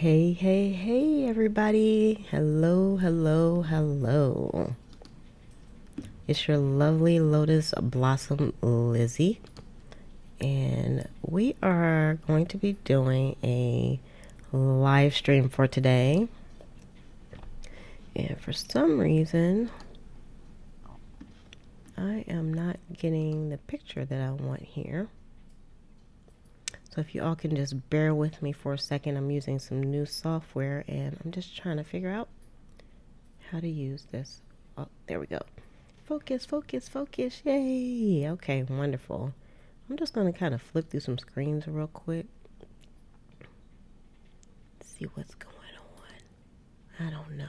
Hey, hey, hey, everybody. Hello, hello, hello. It's your lovely Lotus Blossom Lizzie, and we are going to be doing a live stream for today. And for some reason, I am not getting the picture that I want here. So if you all can just bear with me for a second, I'm using some new software and I'm just trying to figure out how to use this. Oh, there we go. Focus, focus, focus. Yay. Okay, wonderful. I'm just going to kind of flip through some screens real quick. See what's going on. I don't know.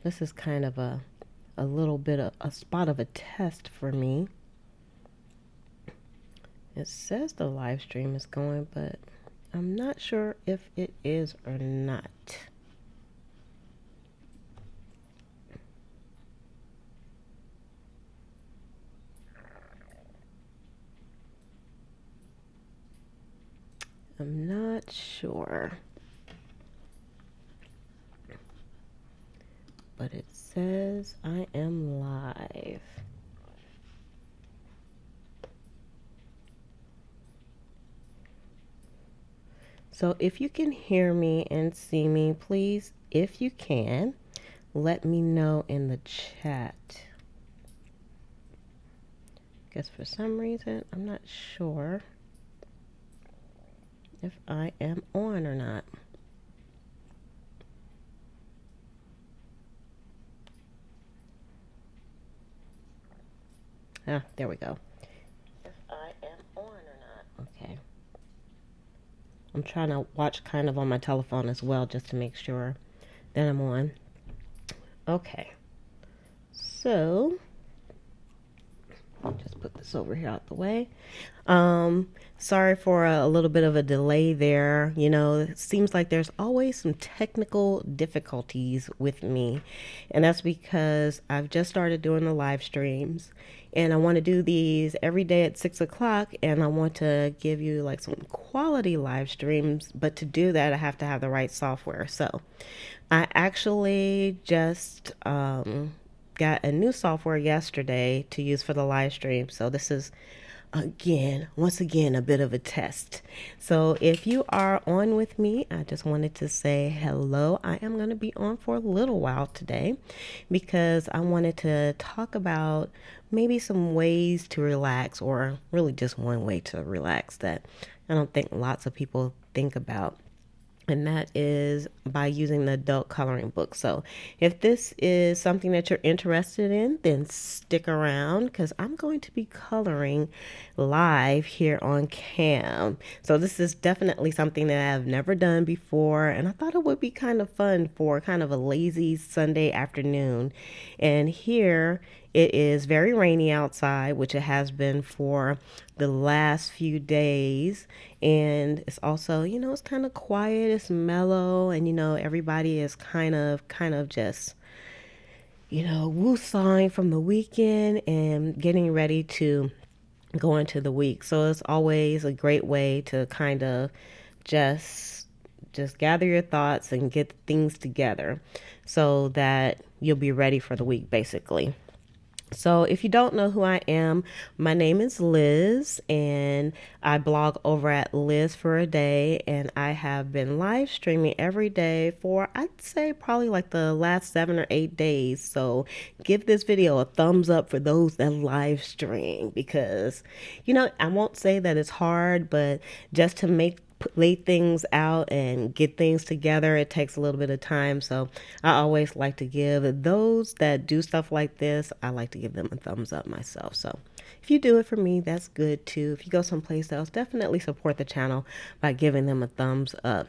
This is kind of a little bit of a spot of a test for me. It says the live stream is going, but I'm not sure if it is or not. I'm not sure. But it says I am live. So if you can hear me and see me, please, if you can, let me know in the chat. Guess for some reason, I'm not sure if I am on or not. Ah, there we go. If I am on or not. Okay. I'm trying to watch kind of on my telephone as well just to make sure that I'm on. Okay. So, just put this over here out the way. Sorry for a little bit of a delay there. You know, it seems like there's always some technical difficulties with me. And that's because I've just started doing the live streams. And I want to do these every day at 6 o'clock. And I want to give you like some quality live streams. But to do that, I have to have the right software. So I actually just got a new software yesterday to use for the live stream. So this is once again, a bit of a test. So if you are on with me, I just wanted to say hello. I am going to be on for a little while today because I wanted to talk about maybe some ways to relax, or really just one way to relax that I don't think lots of people think about, and that is by using the adult coloring book. So if this is something that you're interested in, then stick around because I'm going to be coloring live here on Cam. So this is definitely something that I've never done before, and I thought it would be kind of fun for kind of a lazy Sunday afternoon. And here it is very rainy outside, which it has been for the last few days. And it's also, it's kind of quiet, it's mellow, and everybody is kind of just, woo-sawing from the weekend and getting ready to go into the week. So it's always a great way to kind of just gather your thoughts and get things together so that you'll be ready for the week, basically. So if you don't know who I am, my name is Liz, and I blog over at Liz for a Day, and I have been live streaming every day for, I'd say, probably like the last 7 or 8 days. So give this video a thumbs up for those that live stream, because I won't say that it's hard, but just to lay things out and get things together, it takes a little bit of time. So I always like to give those that do stuff like this, I like to give them a thumbs up myself. So if you do it for me, that's good too. If you go someplace else, definitely support the channel by giving them a thumbs up.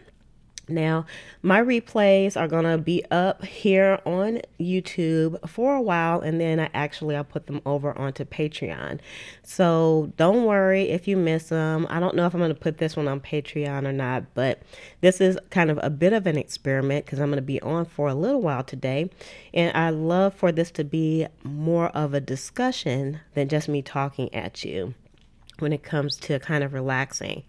Now, my replays are going to be up here on YouTube for a while, and then I'll put them over onto Patreon. So don't worry if you miss them. I don't know if I'm going to put this one on Patreon or not, but this is kind of a bit of an experiment because I'm going to be on for a little while today. And I love for this to be more of a discussion than just me talking at you when it comes to kind of relaxing.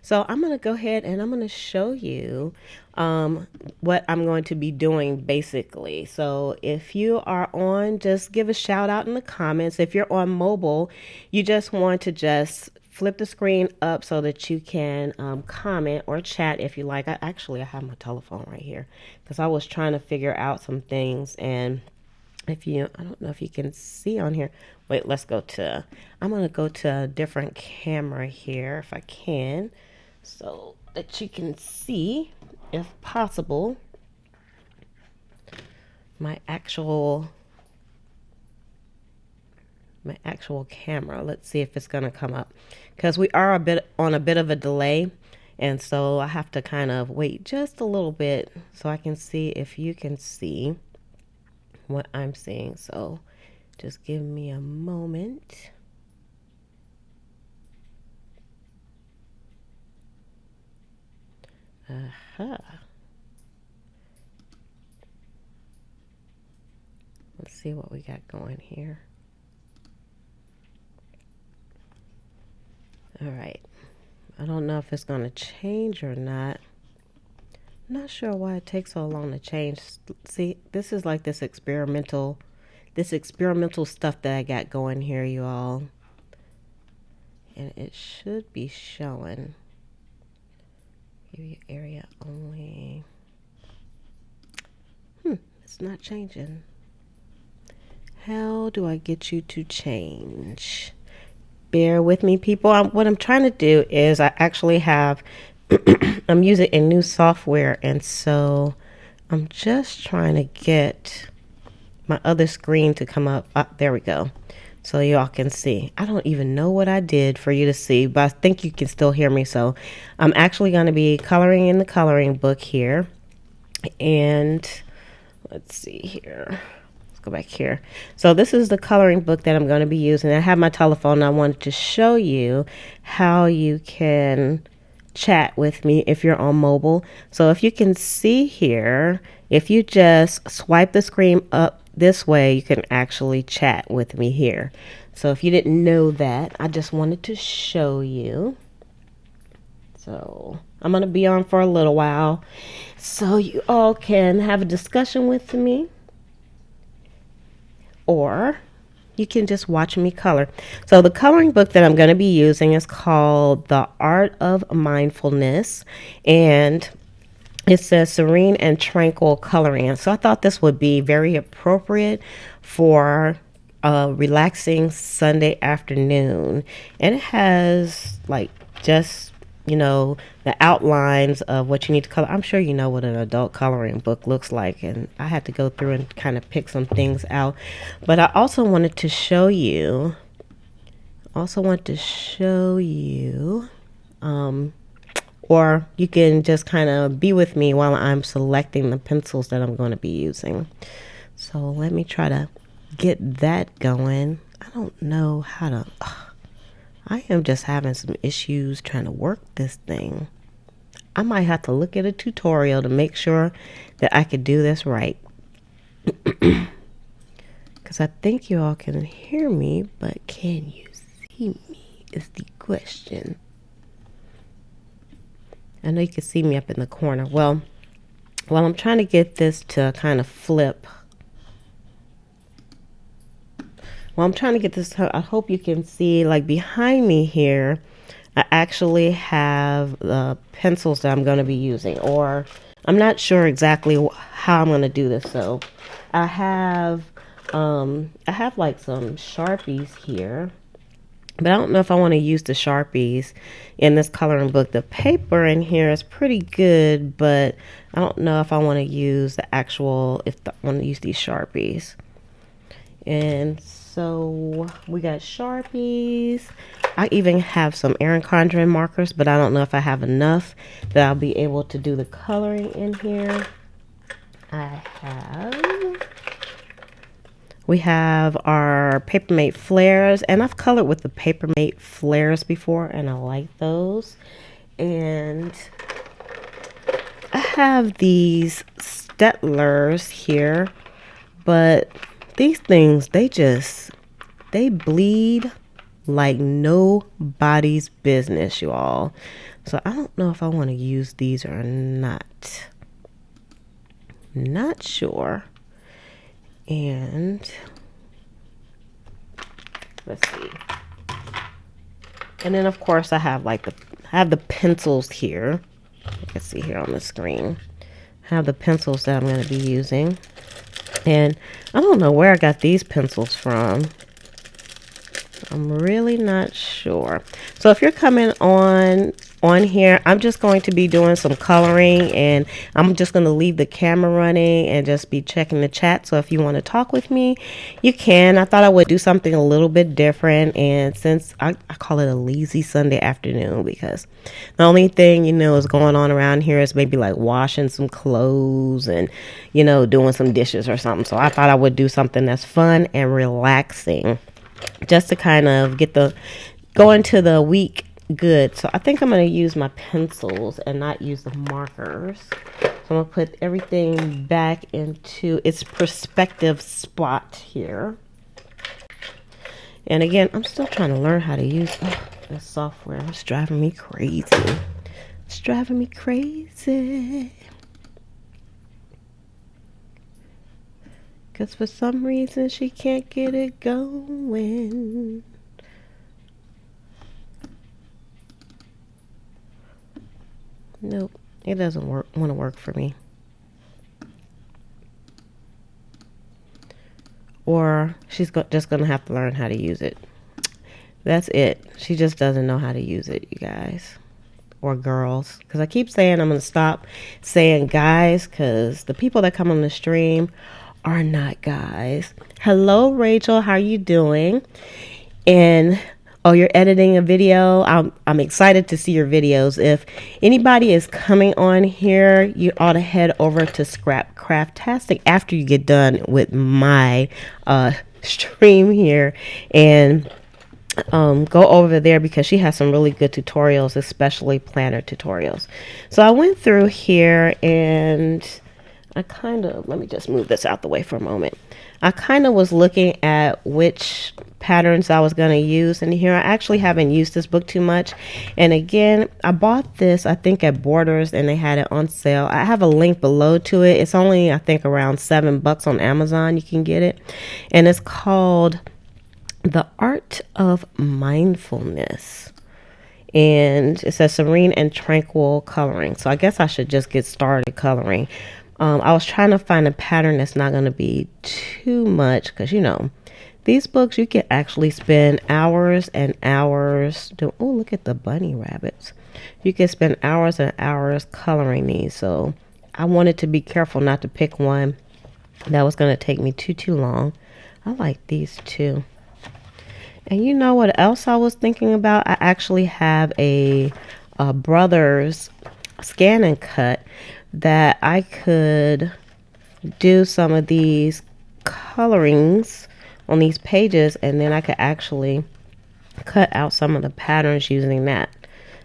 So I'm going to go ahead and I'm going to show you what I'm going to be doing basically. So if you are on, just give a shout out in the comments. If you're on mobile, you just want to just flip the screen up so that you can comment or chat if you like. I have my telephone right here because I was trying to figure out some things, and I don't know if you can see on here. Wait, I'm going to go to a different camera here if I can, so that you can see, if possible, my actual camera. Let's see if it's going to come up, because we are on a bit of a delay, and so I have to kind of wait just a little bit so I can see if you can see what I'm seeing. So just give me a moment. Let's see what we got going here. All right. I don't know if it's going to change or not. I'm not sure why it takes so long to change. See, this is like this experimental stuff that I got going here, you all. And it should be showing. Give you area only. It's not changing. How do I get you to change? Bear with me, people. What I'm trying to do is I actually have, I'm using a new software, and so I'm just trying to get my other screen to come up. There we go. So y'all can see. I don't even know what I did for you to see, but I think you can still hear me. So I'm actually going to be coloring in the coloring book here. And let's see here. Go back here. So this is the coloring book that I'm going to be using. I have my telephone, and I wanted to show you how you can chat with me if you're on mobile. So if you can see here, if you just swipe the screen up this way, you can actually chat with me here. So if you didn't know that, I just wanted to show you. So I'm going to be on for a little while so you all can have a discussion with me, or you can just watch me color. So the coloring book that I'm going to be using is called The Art of Mindfulness, and it says serene and tranquil coloring. And so I thought this would be very appropriate for a relaxing Sunday afternoon. And it has like just, the outlines of what you need to color. I'm sure you know what an adult coloring book looks like, and I had to go through and kind of pick some things out. But I also wanted to show you, or you can just kind of be with me while I'm selecting the pencils that I'm going to be using. So let me try to get that going. I don't know how to... I am just having some issues trying to work this thing. I might have to look at a tutorial to make sure that I could do this right. Because I think you all can hear me, but can you see me is the question. I know you can see me up in the corner. Well, I'm trying to get this to kind of flip. I hope you can see, like behind me here, I actually have the pencils that I'm going to be using, or I'm not sure exactly how I'm going to do this. So I have like some Sharpies here, but I don't know if I want to use the Sharpies in this coloring book. The paper in here is pretty good, but I don't know if I want to use I want to use these Sharpies. And so we got Sharpies. I even have some Erin Condren markers, but I don't know if I have enough that I'll be able to do the coloring in here. We have our Papermate flares, and I've colored with the Papermate flares before, and I like those. And I have these Stetlers here, but these things, they bleed like nobody's business, you all. So I don't know if I want to use these or not. Not sure. And let's see. And then of course I have the pencils here. You can see here on the screen. I have the pencils that I'm going to be using. And I don't know where I got these pencils from. I'm really not sure. So if you're coming on here, I'm just going to be doing some coloring, and I'm just going to leave the camera running and just be checking the chat. So if you want to talk with me, you can. I thought I would do something a little bit different, and since I call it a lazy Sunday afternoon, because the only thing is going on around here is maybe like washing some clothes and doing some dishes or something. So I thought I would do something that's fun and relaxing, just to kind of go into the week good. So I think I'm going to use my pencils and not use the markers. So I'm going to put everything back into its perspective spot here. And again, I'm still trying to learn how to use this software. It's driving me crazy. It's driving me crazy. Because for some reason she can't get it going. Nope, it doesn't want to work for me. Or she's just going to have to learn how to use it. That's it. She just doesn't know how to use it, you guys. Or girls. Because I keep saying I'm going to stop saying guys, because the people that come on the stream are not guys. Hello, Rachel. How are you doing? And you're editing a video. I'm excited to see your videos. If anybody is coming on here, you ought to head over to Scrap Craftastic after you get done with my stream here, and go over there because she has some really good tutorials, especially planner tutorials. So I went through here and let me just move this out the way for a moment. I kind of was looking at which patterns I was going to use, and here I actually haven't used this book too much. And again, I bought this I think at Borders, and they had it on sale. I have a link below to it. It's only I think around $7 on Amazon. You can get it, and it's called The Art of Mindfulness. And it says serene and tranquil coloring. So I guess I should just get started coloring. I was trying to find a pattern that's not going to be too much, because these books you can actually spend hours and hours doing. Oh, look at the bunny rabbits. You can spend hours and hours coloring these. So I wanted to be careful not to pick one that was going to take me too long. I like these too. And you know what else I was thinking about? I actually have a Brothers scan and cut that I could do some of these colorings on these pages, and then I could actually cut out some of the patterns using that.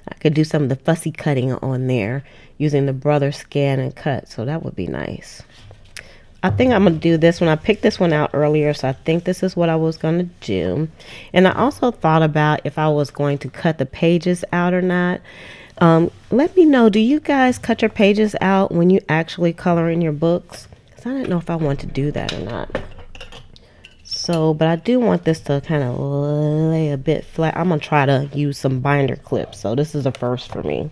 I could do some of the fussy cutting on there using the Brothers scan and cut, so that would be nice. I think I'm going to do this one. I picked this one out earlier, so I think this is what I was going to do. And I also thought about if I was going to cut the pages out or not. Let me know, do you guys cut your pages out when you actually color in your books? Because I didn't know if I want to do that or not. So, but I do want this to kind of lay a bit flat. I'm going to try to use some binder clips. So this is a first for me.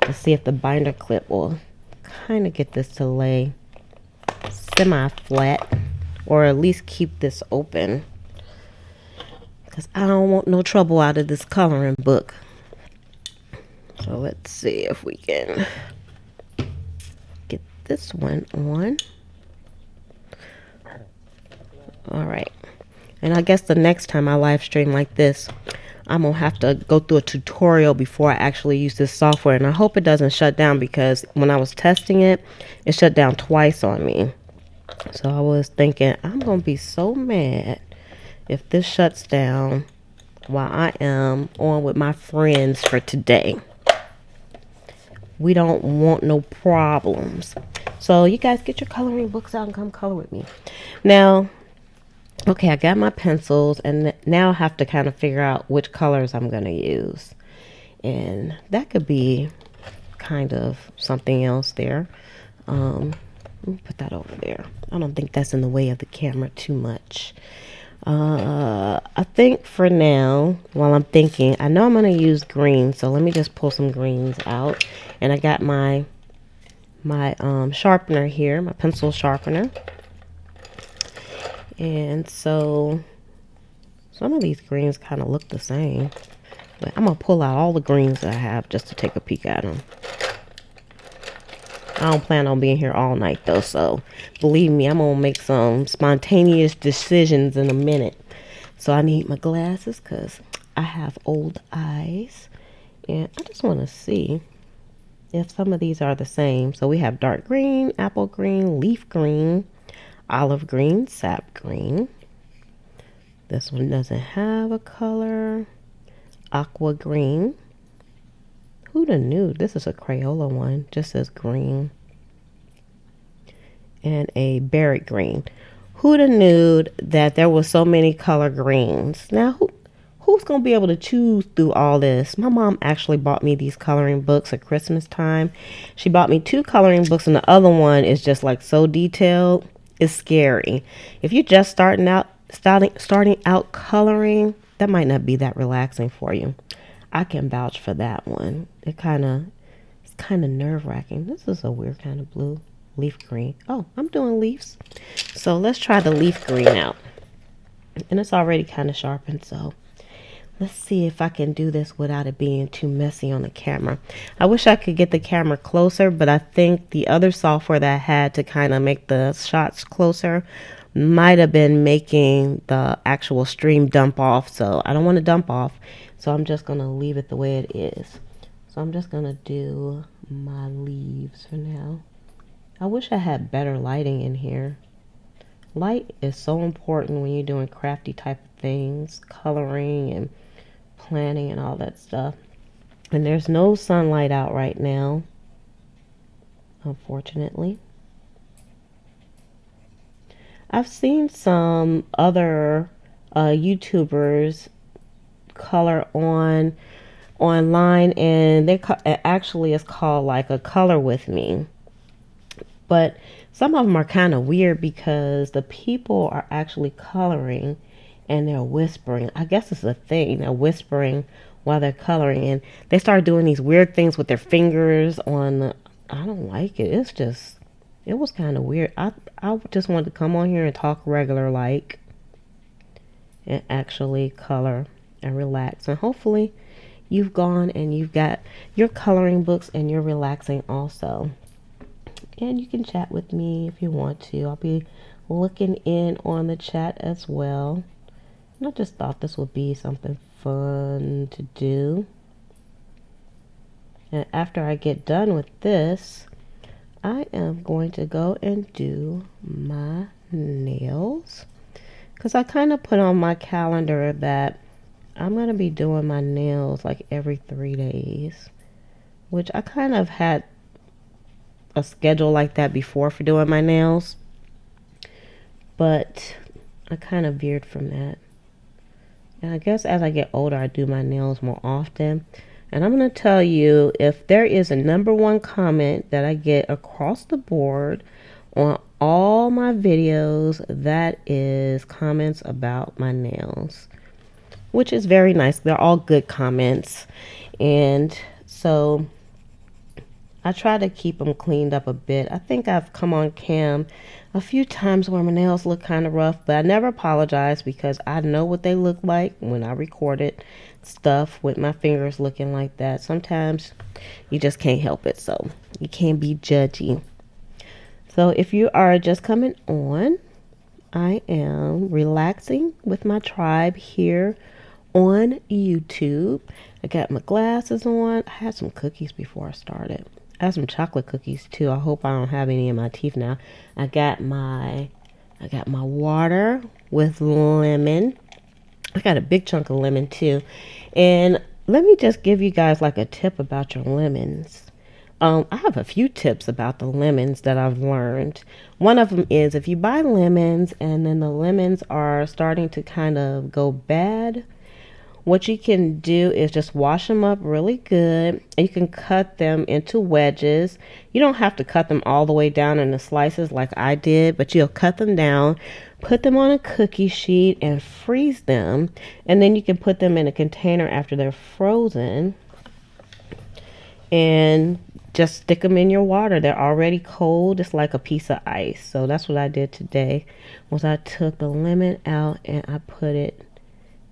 Let's see if the binder clip will kind of get this to lay semi-flat, or at least keep this open, because I don't want no trouble out of this coloring book. So let's see if we can get this one on. All right. And I guess the next time I live stream like this, I'm gonna have to go through a tutorial before I actually use this software, and I hope it doesn't shut down, because when I was testing it, it shut down twice on me. So I was thinking, I'm gonna be so mad if this shuts down while I am on with my friends for today. We don't want no problems. So you guys get your coloring books out and come color with me. Now, okay, I got my pencils, and now I have to kind of figure out which colors I'm going to use. And that could be kind of something else there. Let me put that over there. I don't think that's in the way of the camera too much. I think for now, while I'm thinking, I know I'm going to use green, so let me just pull some greens out. And I got my sharpener here, my pencil sharpener. And so some of these greens kind of look the same, but I'm going to pull out all the greens that I have just to take a peek at them. I don't plan on being here all night though, so believe me, I'm going to make some spontaneous decisions in a minute. So I need my glasses because I have old eyes, and I just want to see if some of these are the same. So we have dark green, apple green, leaf green, olive green, sap green. This one doesn't have a color. Aqua green. Who'da knew? This is a Crayola one. Just says green. And a berry green. Who'da knew that there was so many color greens? Now, who's going to be able to choose through all this? My mom actually bought me these coloring books at Christmas time. She bought me 2 coloring books, and the other one is just like so detailed. It's scary. If you're just starting out coloring, that might not be that relaxing for you. I can vouch for that one. It's kind of nerve-wracking. This is a weird kind of blue. Leaf green. Oh, I'm doing leaves. So let's try the leaf green out. And it's already kind of sharpened, so let's see if I can do this without it being too messy on the camera. I wish I could get the camera closer, but I think the other software that I had to kind of make the shots closer might have been making the actual stream dump off. So I don't want to dump off. So I'm just going to leave it the way it is. So I'm just going to do my leaves for now. I wish I had better lighting in here. Light is so important when you're doing crafty type of things, coloring and planning and all that stuff. And there's no sunlight out right now, unfortunately. I've seen some other YouTubers color online, and it actually is called like a color with me. But some of them are kind of weird because the people are actually coloring and they're whispering. I guess it's a thing. They're whispering while they're coloring, and they start doing these weird things with their fingers on the, I don't like it. It was kind of weird. I just wanted to come on here and talk regular like and actually color and relax. And hopefully you've gone and you've got your coloring books and you're relaxing also. And you can chat with me if you want to. I'll be looking in on the chat as well. And I just thought this would be something fun to do. And after I get done with this, I am going to go and do my nails. Because I kind of put on my calendar that I'm going to be doing my nails like every 3 days. Which I kind of had a schedule like that before for doing my nails, but I kind of veered from that. And I guess as I get older, I do my nails more often. And I'm going to tell you, if there is a #1 comment that I get across the board on all my videos, that is comments about my nails, which is very nice. They're all good comments. And so I try to keep them cleaned up a bit. I think I've come on cam a few times where my nails look kind of rough, but I never apologize because I know what they look like when I recorded stuff with my fingers looking like that. Sometimes you just can't help it, so you can't be judgy. So if you are just coming on, I am relaxing with my tribe here on YouTube. I got my glasses on. I had some cookies before I started. I had some chocolate cookies too. I hope I don't have any in my teeth now. I got my water with lemon. I got a big chunk of lemon too. And let me just give you guys like a tip about your lemons. I have a few tips about the lemons that I've learned. One of them is if you buy lemons and then the lemons are starting to kind of go bad, what you can do is just wash them up really good. You can cut them into wedges. You don't have to cut them all the way down into slices like I did, but you'll cut them down, put them on a cookie sheet, and freeze them. And then you can put them in a container after they're frozen and just stick them in your water. They're already cold. It's like a piece of ice. So that's what I did today. Was I took the lemon out and I put it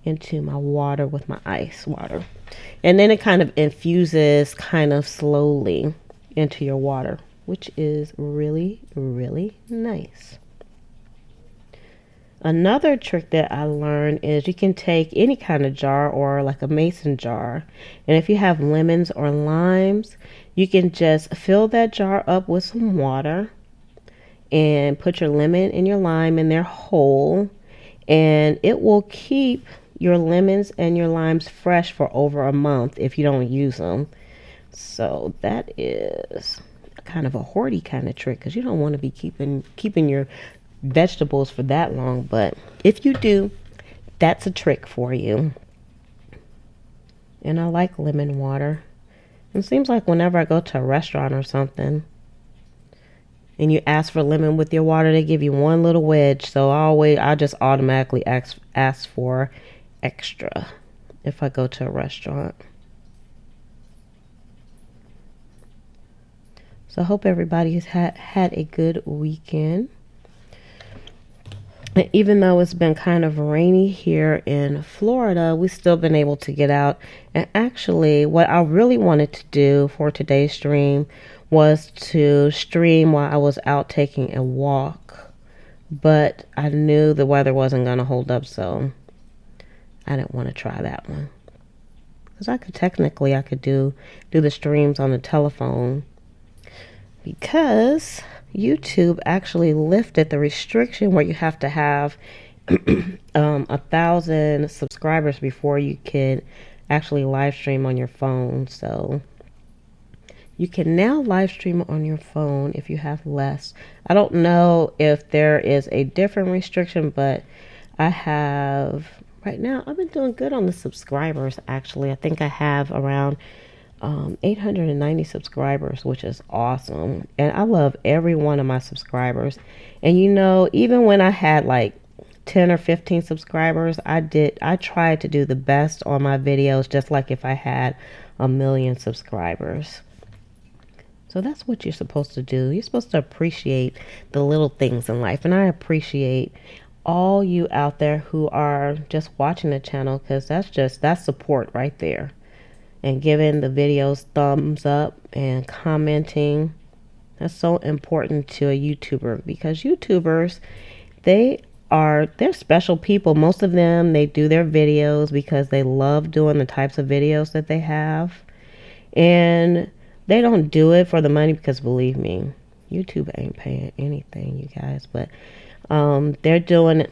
into my water with my ice water, and then it kind of infuses kind of slowly into your water, which is really, really nice. Another trick that I learned is you can take any kind of jar or like a mason jar, and if you have lemons or limes, you can just fill that jar up with some water and put your lemon and your lime in there whole, and it will keep your lemons and your limes fresh for over a month if you don't use them. So that is kind of a hoardy kind of trick because you don't want to be keeping your vegetables for that long, but if you do, that's a trick for you. And I like lemon water. It seems like whenever I go to a restaurant or something and you ask for lemon with your water, they give you one little wedge. So I just automatically ask for extra if I go to a restaurant. So I hope everybody has had a good weekend. And even though it's been kind of rainy here in Florida, we've still been able to get out. And actually, what I really wanted to do for today's stream was to stream while I was out taking a walk. But I knew the weather wasn't going to hold up, so I didn't want to try that one. Because I could do the streams on the telephone. Because YouTube actually lifted the restriction where you have to have 1,000 subscribers before you can actually live stream on your phone. So you can now live stream on your phone if you have less. I don't know if there is a different restriction, but I have right now. I've been doing good on the subscribers. Actually, I think I have around 890 subscribers, which is awesome. And I love every one of my subscribers. And even when I had like 10 or 15 subscribers, I tried to do the best on my videos, just like if I had 1,000,000 subscribers. So that's what you're supposed to do. You're supposed to appreciate the little things in life. And I appreciate all you out there who are just watching the channel, because that's support right there. And giving the videos thumbs up and commenting. That's so important to a YouTuber, because YouTubers, they're special people. Most of them, they do their videos because they love doing the types of videos that they have. And they don't do it for the money, because believe me, YouTube ain't paying anything, you guys. But they're doing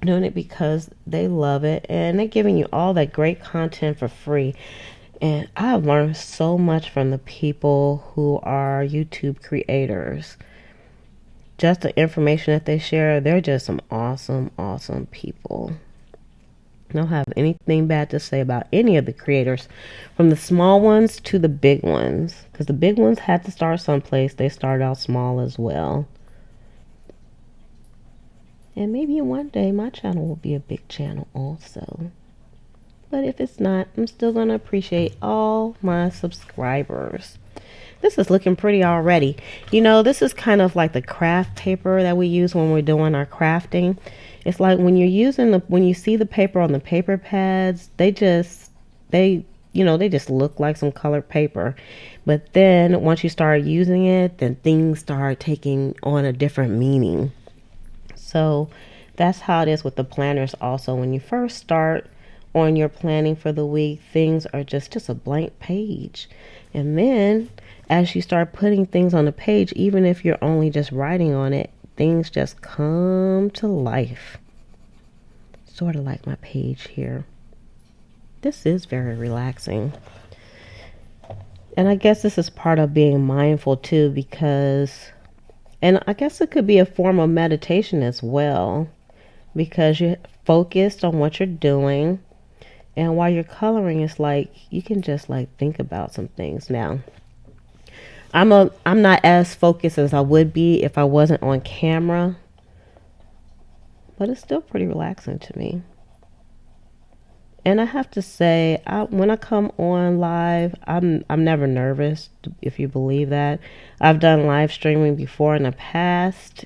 it because they love it, and they're giving you all that great content for free. And I've learned so much from the people who are YouTube creators. Just the information that they share, they're just some awesome, awesome people. I don't have anything bad to say about any of the creators, from the small ones to the big ones, because the big ones had to start someplace. They started out small as well. And maybe one day my channel will be a big channel also. But if it's not, I'm still going to appreciate all my subscribers. This is looking pretty already. This is kind of like the craft paper that we use when we're doing our crafting. It's like when you see the paper on the paper pads, they just look like some colored paper. But then once you start using it, then things start taking on a different meaning. So that's how it is with the planners also. When you first start on your planning for the week, things are just a blank page. And then as you start putting things on the page, even if you're only just writing on it, things just come to life. Sort of like my page here. This is very relaxing. And I guess this is part of being mindful too, because, and I guess it could be a form of meditation as well, because you're focused on what you're doing. And while you're coloring, it's like you can just like think about some things. Now, I'm not as focused as I would be if I wasn't on camera, but it's still pretty relaxing to me. And I have to say, when I come on live, I'm never nervous, if you believe that. I've done live streaming before in the past,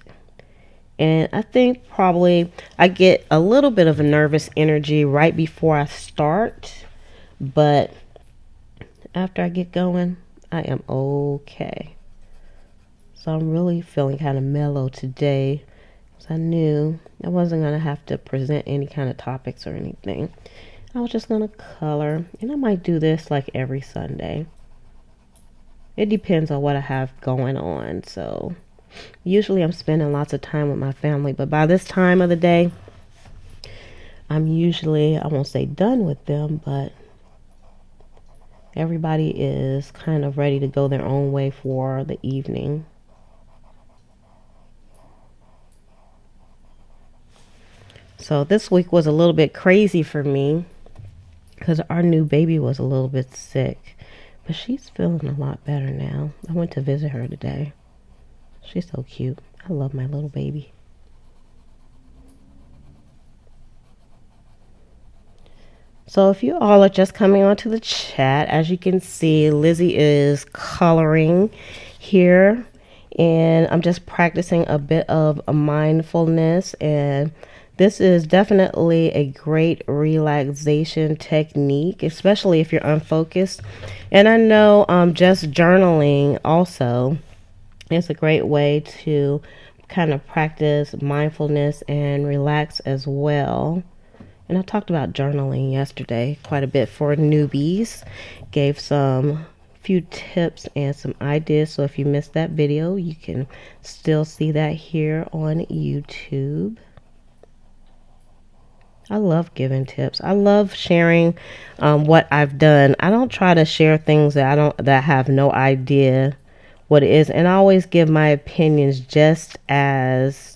and I think probably I get a little bit of a nervous energy right before I start, but after I get going, I am okay. So I'm really feeling kind of mellow today, because I knew I wasn't going to have to present any kind of topics or anything. I was just going to color, and I might do this like every Sunday. It depends on what I have going on. So usually I'm spending lots of time with my family, but by this time of the day, I'm usually, I won't say done with them, but everybody is kind of ready to go their own way for the evening. So this week was a little bit crazy for me, because our new baby was a little bit sick, but she's feeling a lot better now. I went to visit her today. She's so cute. I love my little baby. So if you all are just coming onto the chat, as you can see, Lizzie is coloring here, and I'm just practicing a bit of a mindfulness, and this is definitely a great relaxation technique, especially if you're unfocused. And I know just journaling also is a great way to kind of practice mindfulness and relax as well. And I talked about journaling yesterday quite a bit for newbies. Gave some few tips and some ideas. So if you missed that video, you can still see that here on YouTube. I love giving tips. I love sharing what I've done. I don't try to share things that have no idea what it is, and I always give my opinions just as,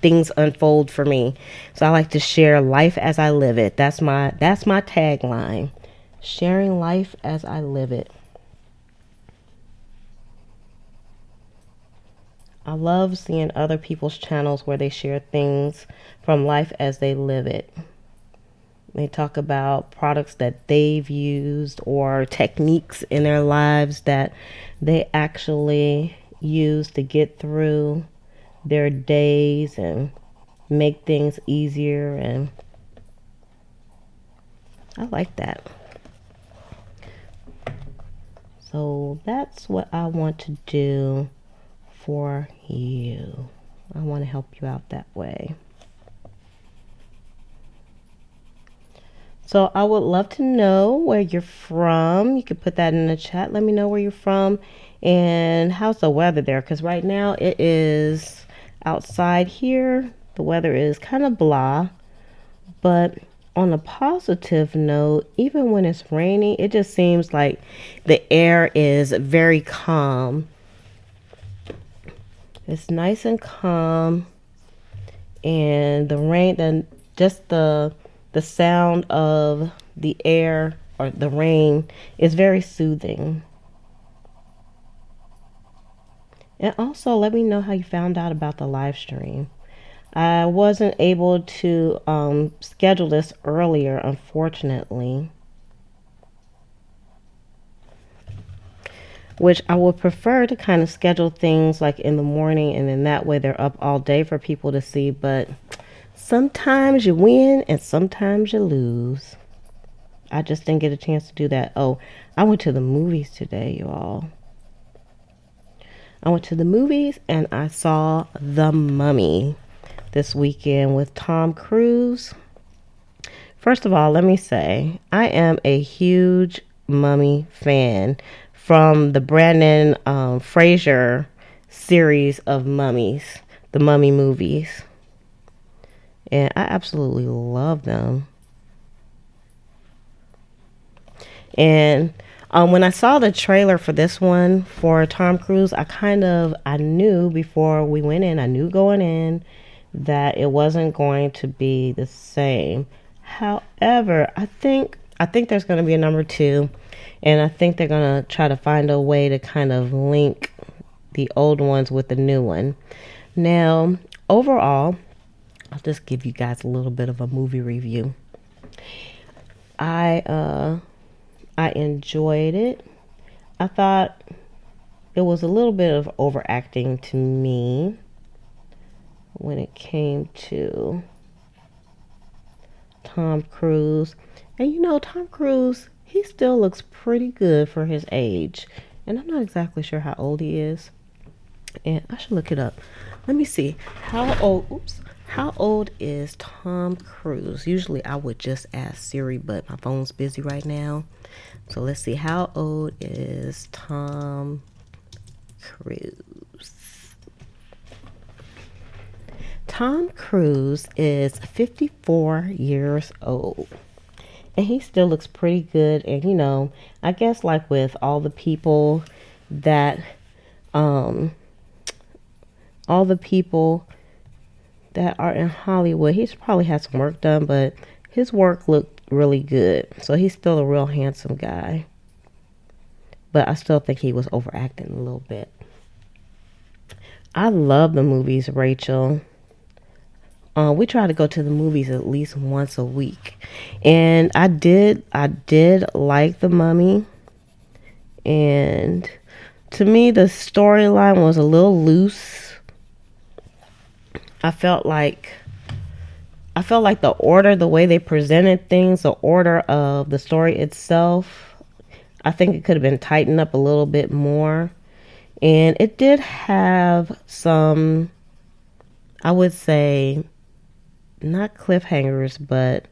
things unfold for me. So I like to share life as I live it. That's my tagline. Sharing life as I live it. I love seeing other people's channels where they share things from life as they live it. They talk about products that they've used or techniques in their lives that they actually use to get through their days and make things easier. And I like that. So that's what I want to do for you. I want to help you out that way. So I would love to know where you're from. You could put that in the chat. Let me know where you're from and how's the weather there. Because right now it is outside here. The weather is kind of blah. But on a positive note, even when it's raining, it just seems like the air is very calm. It's nice and calm. And the rain, then just the sound of the air or the rain is very soothing. And also let me know how you found out about the live stream. I wasn't able to schedule this earlier, unfortunately, which I would prefer to kind of schedule things like in the morning, and then that way they're up all day for people to see. But sometimes you win and sometimes you lose. I just didn't get a chance to do that. Oh, I went to the movies today, you all. I went to the movies and I saw The Mummy this weekend with Tom Cruise. First of all, let me say I am a huge Mummy fan from the Brandon Fraser series of mummies, the Mummy movies, and I absolutely love them. And when I saw the trailer for this one for Tom Cruise, I knew before we went in, I knew going in that it wasn't going to be the same. However, I think there's going to be a number two, and I think they're going to try to find a way to kind of link the old ones with the new one. Now, overall, I'll just give you guys a little bit of a movie review. I I enjoyed it. I thought it was a little bit of overacting to me when it came to Tom Cruise. And Tom Cruise, he still looks pretty good for his age. And I'm not exactly sure how old he is. And I should look it up. Let me see. How old is Tom Cruise? Usually I would just ask Siri, but my phone's busy right now. So let's see. How old is Tom Cruise? Tom Cruise is 54 years old. And he still looks pretty good. And I guess like with that um all the people that are in Hollywood, he's probably had some work done, but his work looked really good. So he's still a real handsome guy. But I still think he was overacting a little bit. I love the movies, Rachel. We try to go to the movies at least once a week, and I did like The Mummy, and to me the storyline was a little loose. I felt like the way they presented things, the order of the story itself, I think it could have been tightened up a little bit more. And it did have some, I would say, not cliffhangers, but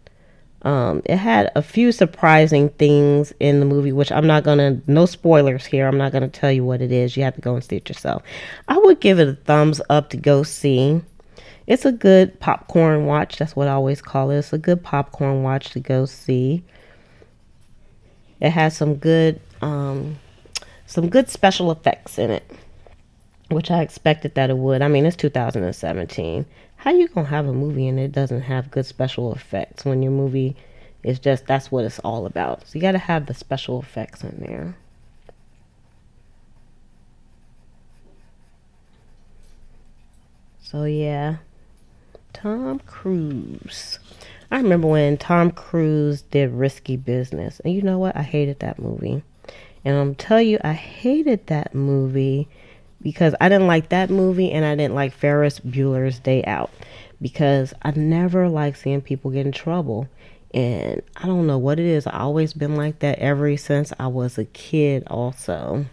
it had a few surprising things in the movie, which no spoilers here. I'm not gonna tell you what it is. You have to go and see it yourself. I would give it a thumbs up to go see. It's a good popcorn watch. That's what I always call it. It's a good popcorn watch to go see. It has some good special effects in it, which I expected that it would. I mean, it's 2017. How you gonna have a movie and it doesn't have good special effects when your movie is just that's what it's all about? So you got to have the special effects in there. So yeah, Tom Cruise. I remember when Tom Cruise did Risky Business, and you know what? I hated that movie. And I'm tell you, I hated that movie because I didn't like that movie and I didn't like Ferris Bueller's Day Out because I never like seeing people get in trouble. And I don't know what it is. I always been like that ever since I was a kid also.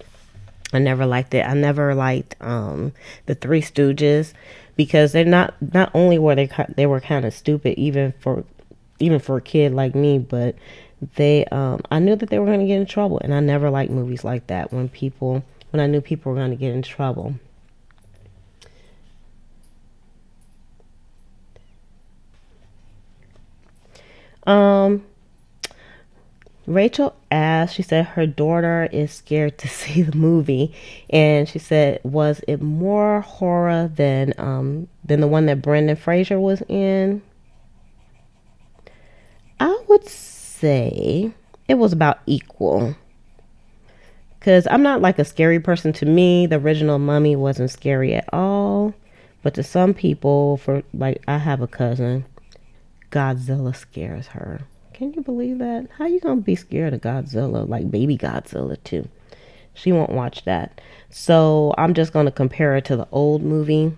I never liked it. I never liked the Three Stooges because they're not only were they were kind of stupid even for a kid like me, but they I knew that they were going to get in trouble, and I never liked movies like that when I knew people were going to get in trouble. Um Rachel asked, she said her daughter is scared to see the movie, and she said, was it more horror than the one that Brendan Fraser was in? I would say it was about equal. Because I'm not like a scary person. To me, the original Mummy wasn't scary at all. But to some people, for like, I have a cousin, Godzilla scares her. Can you believe that? How you gonna be scared of Godzilla, like baby Godzilla too? She won't watch that. So I'm just gonna compare it to the old movie,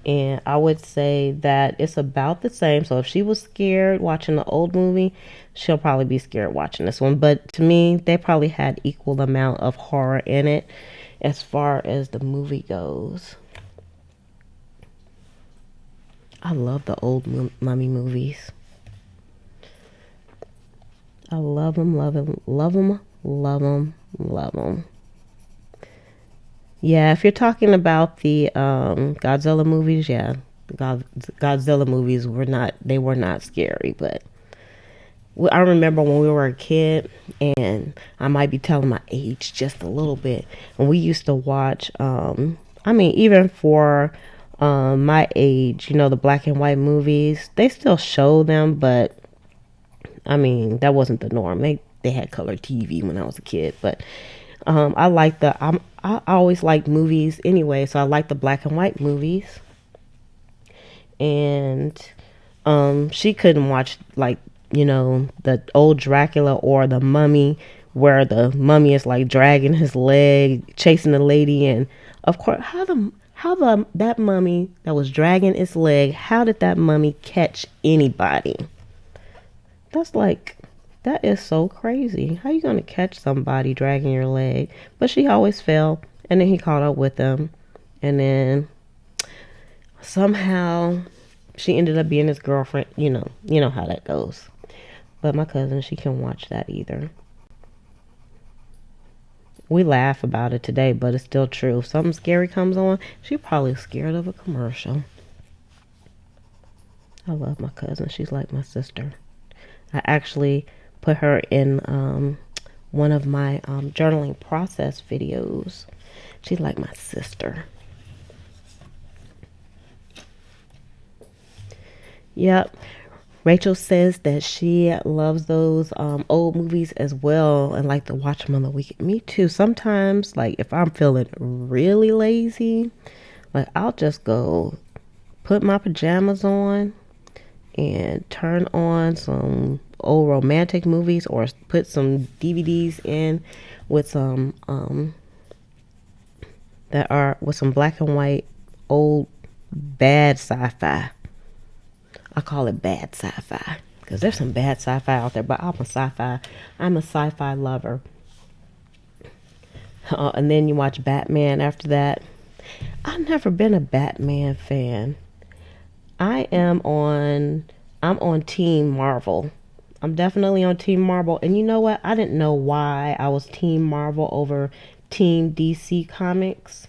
and I would say that it's about the same. So if she was scared watching the old movie, she'll probably be scared watching this one. But to me, they probably had equal amount of horror in it as far as the movie goes. I love the old Mummy movies. I love them, love them, love them, love them, love them. Yeah, if you're talking about the Godzilla movies, yeah, the Godzilla movies were not scary, but I remember when we were a kid, and I might be telling my age just a little bit, and we used to watch, I mean, even for my age, the black and white movies, they still show them, but I mean, that wasn't the norm. They had color TV when I was a kid, but I like I always liked movies anyway, so I like the black and white movies. And she couldn't watch, like, the old Dracula or the Mummy, where the mummy is like dragging his leg, chasing the lady. And of course, how the that mummy that was dragging its leg, how did that mummy catch anybody? That's like, that is so crazy. How you gonna catch somebody dragging your leg? But she always fell, and then he caught up with them, and then somehow she ended up being his girlfriend. You know how that goes. But my cousin, she can't watch that either. We laugh about it today, but it's still true. If something scary comes on, she probably scared of a commercial. I love my cousin. She's like my sister. I actually put her in one of my journaling process videos. She's like my sister. Yep. Rachel says that she loves those old movies as well and like to watch them on the weekend. Me too. Sometimes, like, if I'm feeling really lazy, like, I'll just go put my pajamas on and turn on some old romantic movies, or put some DVDs in with some that are with some black and white old bad sci-fi. I call it bad sci-fi because there's some bad sci-fi out there, but I'm a sci-fi lover. And then you watch Batman after that. I've never been a Batman fan. I am on I'm on Team Marvel. I'm definitely on Team Marvel. And you know what? I didn't know why I was Team Marvel over Team DC Comics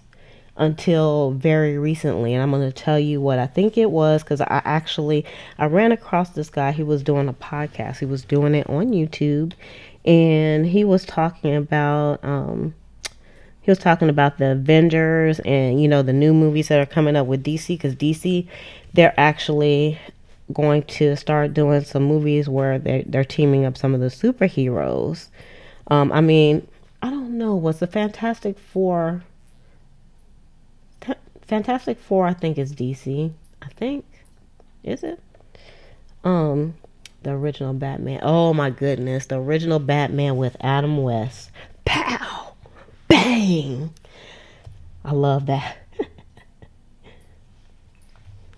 until very recently. And I'm going to tell you what I think it was, because I ran across this guy. He was doing a podcast. He was doing it on YouTube, and he was talking about the Avengers and, the new movies that are coming up with DC, because DC, they're actually going to start doing some movies where they're teaming up some of the superheroes. I mean, I don't know. Was the Fantastic Four? Fantastic Four, I think, is DC. I think, is it? Um, the original Batman. Oh my goodness, the original Batman with Adam West. Pow, bang. I love that.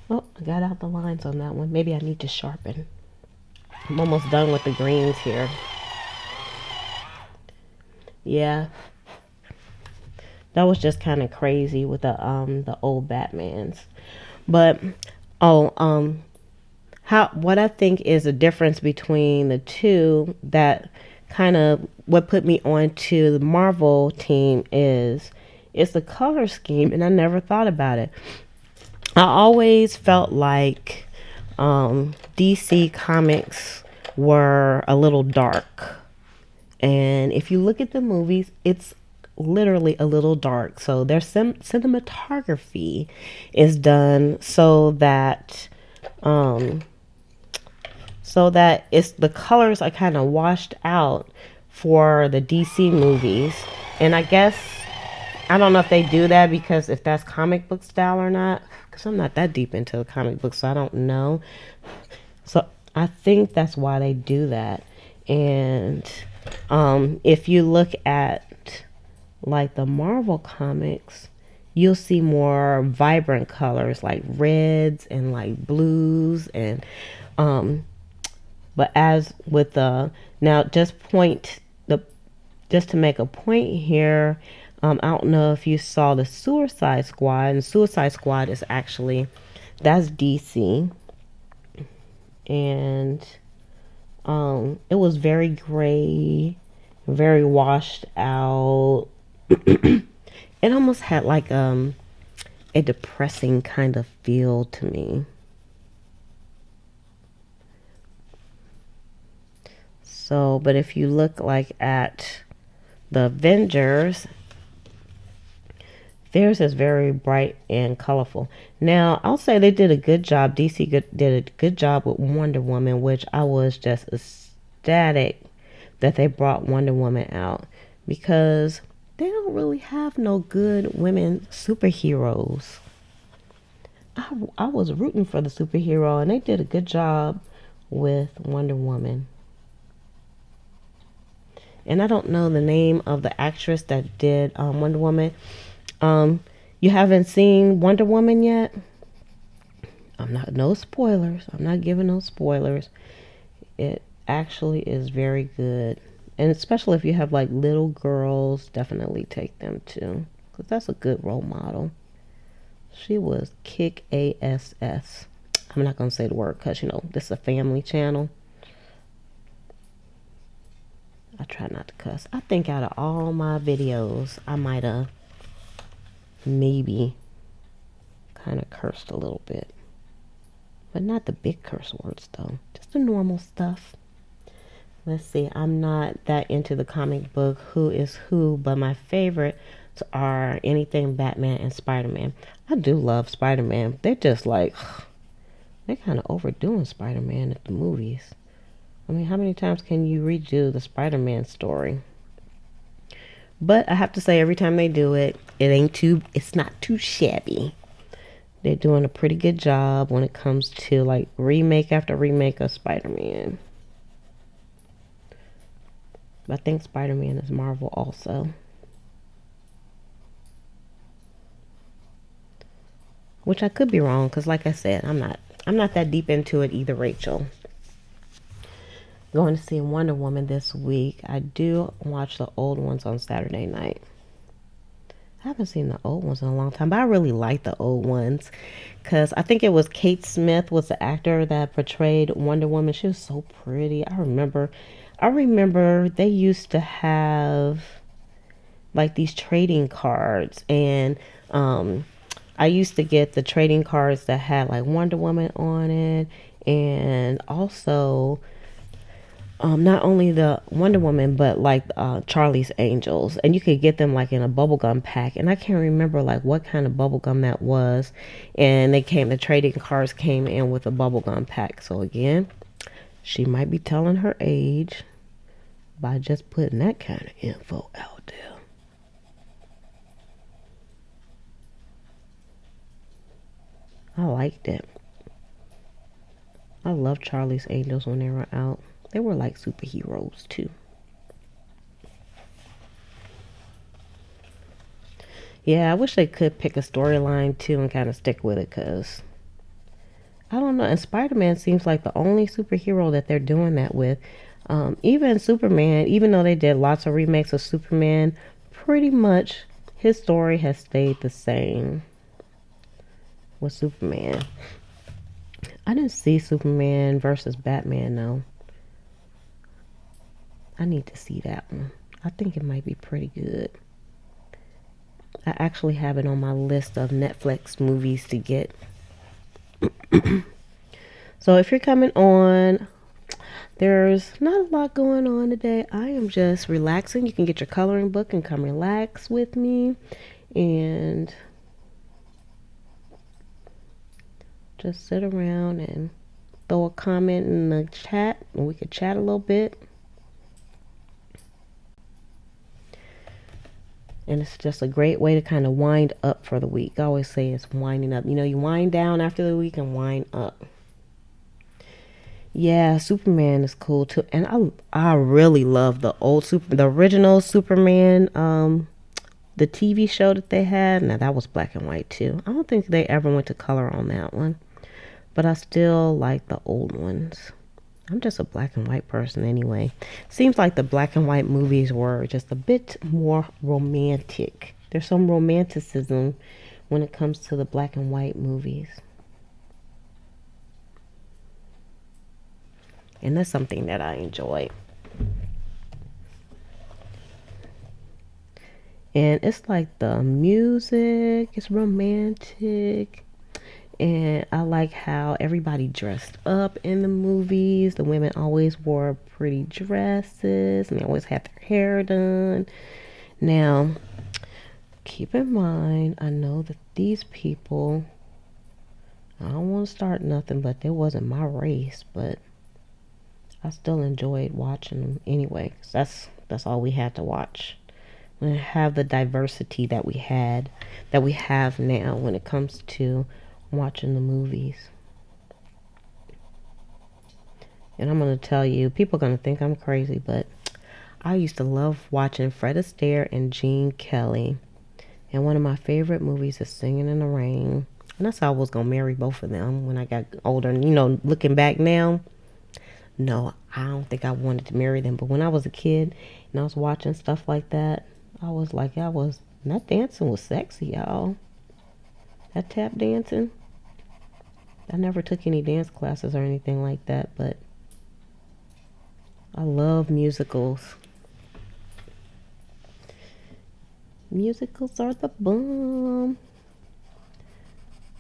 Oh, I got out the lines on that one. Maybe I need to sharpen. I'm almost done with the greens here. Yeah, that was just kind of crazy with the old Batmans. But oh, how what I think is the difference between the two, that kind of what put me on to the Marvel team, is it's the color scheme, and I never thought about it. I always felt like DC comics were a little dark. And if you look at the movies, it's literally a little dark. So their cinematography is done um, so that it's the colors are kind of washed out for the DC movies. And I guess, I don't know if they do that because if that's comic book style or not, because I'm not that deep into the comic books, so I don't know. So I think that's why they do that. And if you look at like the Marvel comics, you'll see more vibrant colors like reds and like blues. And but as with the now just to make a point here, I don't know if you saw the Suicide Squad, and Suicide Squad is actually, that's DC. And It was very gray, very washed out. It almost had like a depressing kind of feel to me. So, but if you look like at the Avengers, theirs is very bright and colorful. Now, I'll say they did a good job. did a good job with Wonder Woman, which I was just ecstatic that they brought Wonder Woman out because they don't really have no good women superheroes. I was rooting for the superhero, and they did a good job with Wonder Woman. And I don't know the name of the actress that did Wonder Woman. Um, you haven't seen Wonder Woman yet? No spoilers. I'm not giving no spoilers. It actually is very good. And especially if you have like little girls, definitely take them too. Because that's a good role model. She was kick ass. I'm not going to say the word because, this is a family channel. I try not to cuss. I think out of all my videos, I might have maybe kind of cursed a little bit. But not the big curse words, though. Just the normal stuff. Let's see. I'm not that into the comic book Who is Who, but my favorites are anything Batman and Spider-Man. I do love Spider-Man. They're just like, they're kind of overdoing Spider-Man at the movies. I mean, how many times can you redo the Spider-Man story? But I have to say, every time they do it, it's not too shabby. They're doing a pretty good job when it comes to like remake after remake of Spider-Man. But I think Spider-Man is Marvel also. Which I could be wrong, because like I said, I'm not that deep into it either, Rachel. Going to see Wonder Woman this week. I do watch the old ones on Saturday night. I haven't seen the old ones in a long time, but I really like the old ones because I think it was Kate Smith was the actor that portrayed Wonder Woman. She was so pretty. I remember they used to have like these trading cards, and I used to get the trading cards that had like Wonder Woman on it, and also not only the Wonder Woman, but like Charlie's Angels, and you could get them like in a bubblegum pack. And I can't remember like what kind of bubblegum that was. And the trading cards came in with a bubblegum pack. So again, she might be telling her age by just putting that kind of info out there. I liked it. I loved Charlie's Angels when they were out. They were like superheroes too. Yeah, I wish they could pick a storyline too and kind of stick with it because I don't know. And Spider-Man seems like the only superhero that they're doing that with. Even Superman, even though they did lots of remakes of Superman, pretty much his story has stayed the same with Superman. I didn't see Superman versus Batman though. I need to see that one. I think it might be pretty good. I actually have it on my list of Netflix movies to get. So if you're coming on, there's not a lot going on today. I am just relaxing. You can get your coloring book and come relax with me and just sit around and throw a comment in the chat and we could chat a little bit. And it's just a great way to kind of wind up for the week. I always say it's winding up. You wind down after the week and wind up. Yeah, Superman is cool too. And I really love the original Superman, the TV show that they had. Now that was black and white too. I don't think they ever went to color on that one. But I still like the old ones. I'm just a black and white person anyway. Seems like the black and white movies were just a bit more romantic. There's some romanticism when it comes to the black and white movies. And that's something that I enjoy. And it's like the music is romantic. And I like how everybody dressed up in the movies. The women always wore pretty dresses and they always had their hair done. Now, keep in mind, I know that these people, I don't want to start nothing, but they wasn't my race, but I still enjoyed watching them anyway, 'cause that's all we had to watch. We didn't have the diversity that we have now when it comes to watching the movies. And I'm gonna tell you, people are gonna think I'm crazy, but I used to love watching Fred Astaire and Gene Kelly. And one of my favorite movies is Singing in the Rain. And that's how I was gonna marry both of them when I got older. And looking back now, no, I don't think I wanted to marry them. But when I was a kid and I was watching stuff like that, I was like, that dancing was sexy, y'all. That tap dancing. I never took any dance classes or anything like that, but I love musicals. Musicals are the bomb.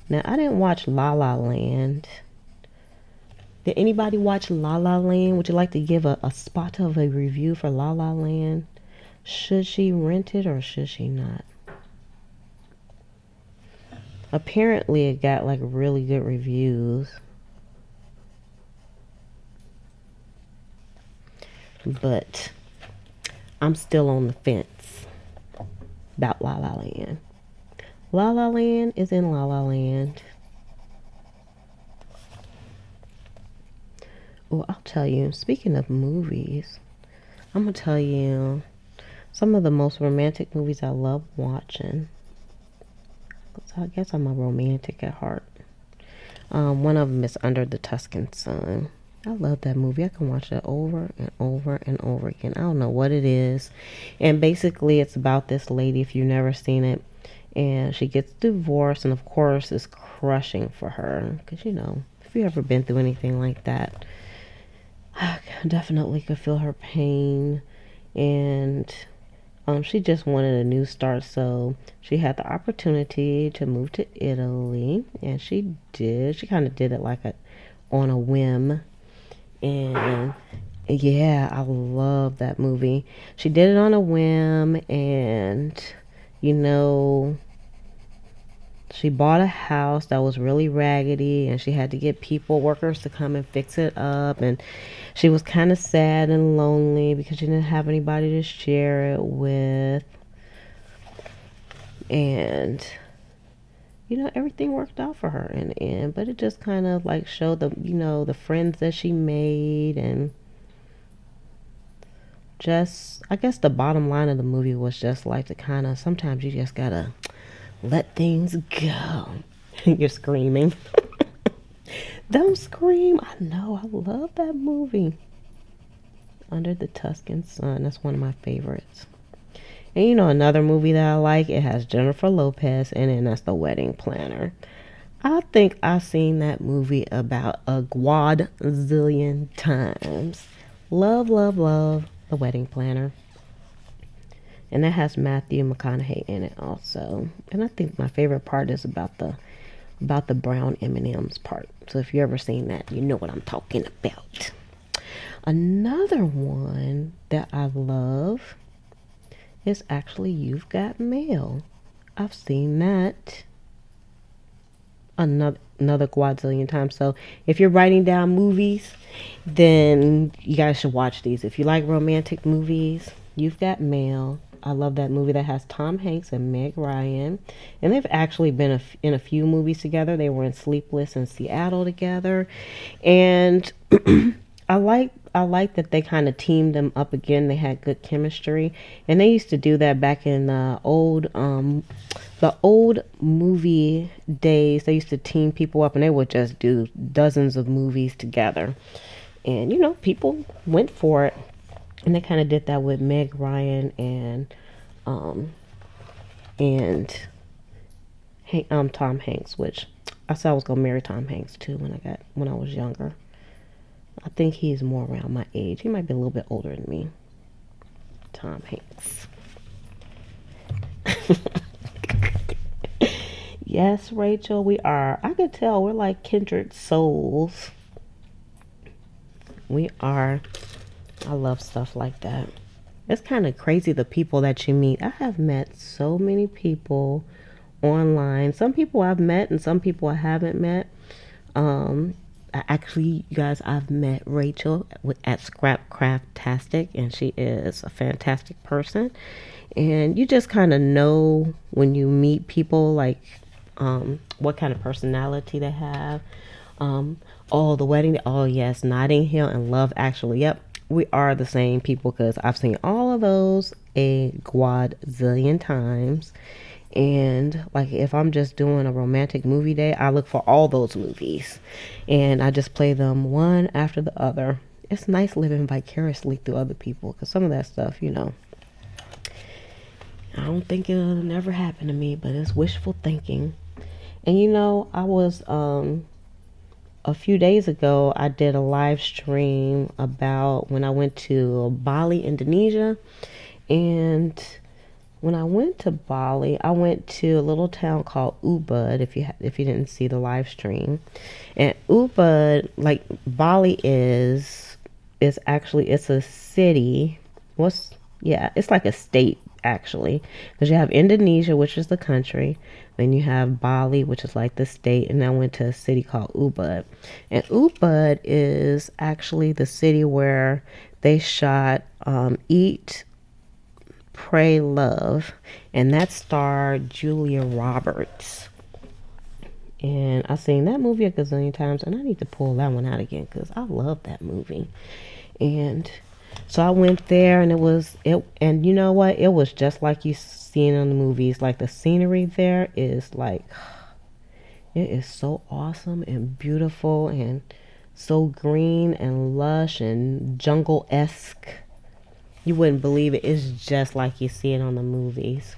Now, I didn't watch La La Land. Did anybody watch La La Land? Would you like to give a spot of a review for La La Land? Should she rent it or should she not? Apparently, it got like really good reviews. But I'm still on the fence about La La Land. La La Land is in La La Land. Well, I'll tell you, speaking of movies, I'm going to tell you some of the most romantic movies I love watching. I guess I'm a romantic at heart. One of them is Under the Tuscan Sun. I love that movie. I can watch that over and over and over again. I don't know what it is. And basically, it's about this lady, if you've never seen it, and she gets divorced, and of course, it's crushing for her. Because, if you've ever been through anything like that, I definitely could feel her pain. And she just wanted a new start, so she had the opportunity to move to Italy, and she did. She kind of did it on a whim, and yeah, I love that movie. She did it on a whim, and you know, she bought a house that was really raggedy, and she had to get workers to come and fix it up, and she was kind of sad and lonely because she didn't have anybody to share it with. And everything worked out for her in the end, but it just kind of like showed the friends that she made. And just, I guess the bottom line of the movie was just like to kind of, sometimes you just gotta let things go. You're screaming. Don't scream. I know, I love that movie. Under the Tuscan Sun. That's one of my favorites. And another movie that I like, it has Jennifer Lopez in it, and that's The Wedding Planner. I think I've seen that movie about a quadzillion times. Love, love, love The Wedding Planner. And that has Matthew McConaughey in it also. And I think my favorite part is about the brown M&Ms part. So if you've ever seen that, you know what I'm talking about. Another one that I love is actually You've Got Mail. I've seen that another quadzillion times. So if you're writing down movies, then you guys should watch these. If you like romantic movies, You've Got Mail. I love that movie that has Tom Hanks and Meg Ryan. And they've actually been in a few movies together. They were in Sleepless in Seattle together. And I like that they kind of teamed them up again. They had good chemistry, and they used to do that back in the old movie days. They used to team people up, and they would just do dozens of movies together. And people went for it, and they kind of did that with Meg Ryan and Tom Hanks, which I said I was gonna marry Tom Hanks too when I was younger. I think he's more around my age. He might be a little bit older than me. Tom Hanks. Yes, Rachel, we are. I could tell we're like kindred souls. We are. I love stuff like that. It's kind of crazy the people that you meet. I have met so many people online. Some people I've met and some people I haven't met. Um, actually, you guys, I've met Rachel at Scrap Craftastic, and she is a fantastic person. And you just kind of know when you meet people, like what kind of personality they have. Um, oh, the wedding. Oh, yes, Notting Hill and Love Actually. Yep, we are the same people because I've seen all of those a quadzillion times. And like if I'm just doing a romantic movie day, I look for all those movies and I just play them one after the other. It's nice living vicariously through other people because some of that stuff, I don't think it'll never happen to me, but it's wishful thinking. And I was a few days ago I did a live stream about when I went to Bali, Indonesia, and when I went to Bali, I went to a little town called Ubud. If you didn't see the live stream, and Ubud, like Bali is actually it's a city. What's Yeah, it's like a state actually, because you have Indonesia, which is the country, then you have Bali, which is like the state, and I went to a city called Ubud, and Ubud is actually the city where they shot Eat Pray Love, and that starred Julia Roberts. And I've seen that movie a gazillion times, and I need to pull that one out again because I love that movie. And so I went there, and and you know what? It was just like you see it in the movies. Like the scenery there is like, it is so awesome and beautiful and so green and lush and jungle esque. You wouldn't believe it. It's just like you see it on the movies.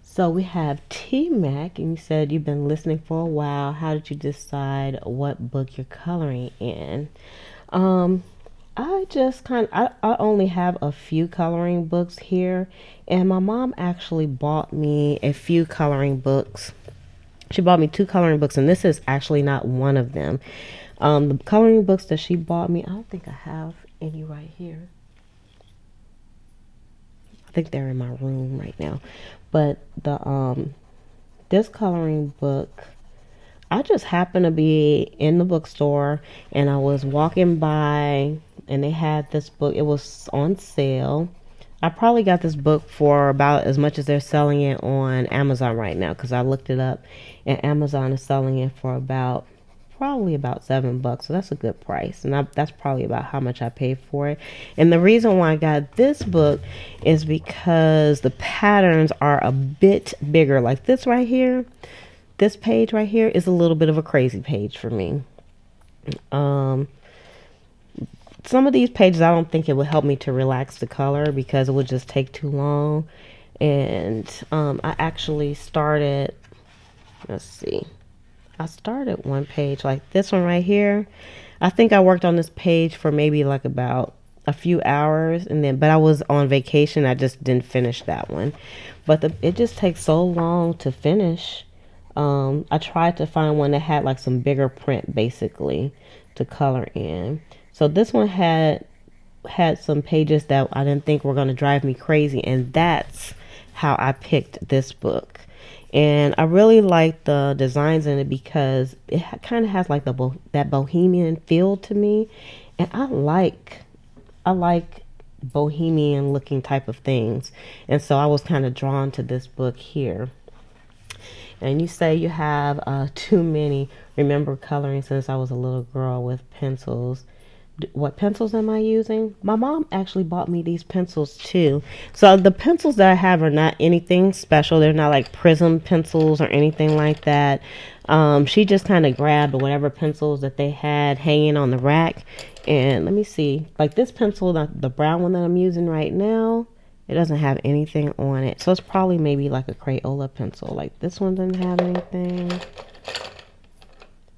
So we have T Mac, and you said you've been listening for a while. How did you decide what book you're coloring in? Um, I just I only have a few coloring books here, and my mom actually bought me a few coloring books. She bought me two coloring books, and this is actually not one of them. The coloring books that she bought me, I don't think I have any right here. I think they're in my room right now. But the this coloring book, I just happened to be in the bookstore and I was walking by and they had this book. It was on sale. I probably got this book for about as much as they're selling it on Amazon right now because I looked it up and Amazon is selling it for probably about $7. So that's a good price. And that's probably about how much I paid for it. And the reason why I got this book is because the patterns are a bit bigger. Like this right here, this page right here is a little bit of a crazy page for me. Um, some of these pages, I don't think it would help me to relax the color because it would just take too long. And I actually started, let's see. I started one page like this one right here. I think I worked on this page for maybe like about a few hours but I was on vacation. I just didn't finish that one. But it just takes so long to finish. I tried to find one that had like some bigger print basically to color in. So this one had some pages that I didn't think were going to drive me crazy, and that's how I picked this book. And I really like the designs in it because it kind of has like that bohemian feel to me, and I like bohemian looking type of things, and so I was kind of drawn to this book here. And you say you have too many. Remember coloring since I was a little girl with pencils. What pencils am I using? My mom actually bought me these pencils too. So the pencils that I have are not anything special. They're not like prism pencils or anything like that. She just kind of grabbed whatever pencils that they had hanging on the rack. And let me see. Like this pencil, the brown one that I'm using right now, it doesn't have anything on it. So it's probably maybe like a Crayola pencil. Like this one doesn't have anything. I'm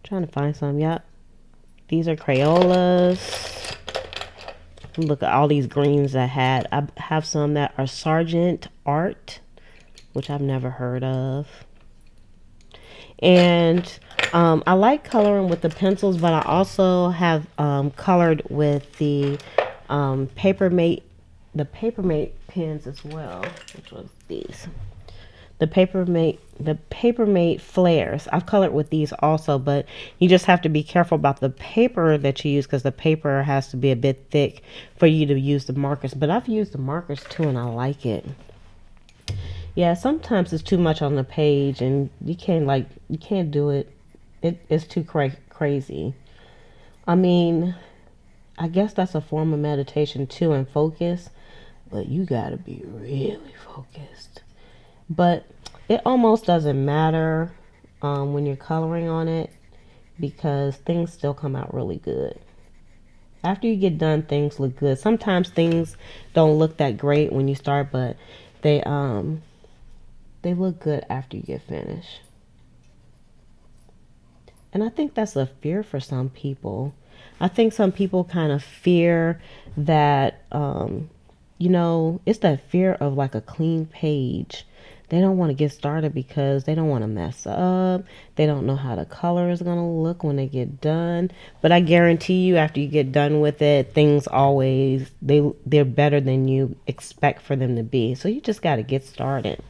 trying to find some. Yep. These are Crayolas. Look at all these greens I had. I have some that are Sargent Art, which I've never heard of. And I like coloring with the pencils, but I also have colored with the Papermate, the Papermate pens as well, which was these. The Papermate flares. I've colored with these also, but you just have to be careful about the paper that you use because the paper has to be a bit thick for you to use the markers. But I've used the markers too, and I like it. Yeah, sometimes it's too much on the page, and you can't do it. It's too crazy. I mean, I guess that's a form of meditation too, and focus. But you gotta be really focused. But it almost doesn't matter when you're coloring on it because things still come out really good. After you get done, things look good. Sometimes things don't look that great when you start, but they they look good after you get finished. And I think that's a fear for some people. I think some people kind of fear that, it's that fear of like a clean page. They don't want to get started because they don't want to mess up. They don't know how the color is going to look when they get done. But I guarantee you, after you get done with it, things always, they're better than you expect for them to be. So you just got to get started.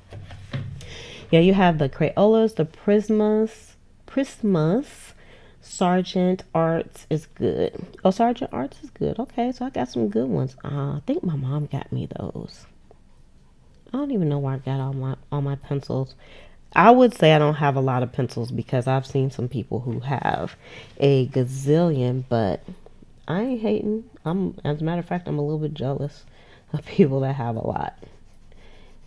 Yeah, you have the Crayolas, the Prismas. Sargent Arts is good. Oh, Sargent Arts is good. Okay, so I got some good ones. I think my mom got me those. I don't even know where I got all my pencils. I would say I don't have a lot of pencils because I've seen some people who have a gazillion, but I ain't hating. As a matter of fact, I'm a little bit jealous of people that have a lot.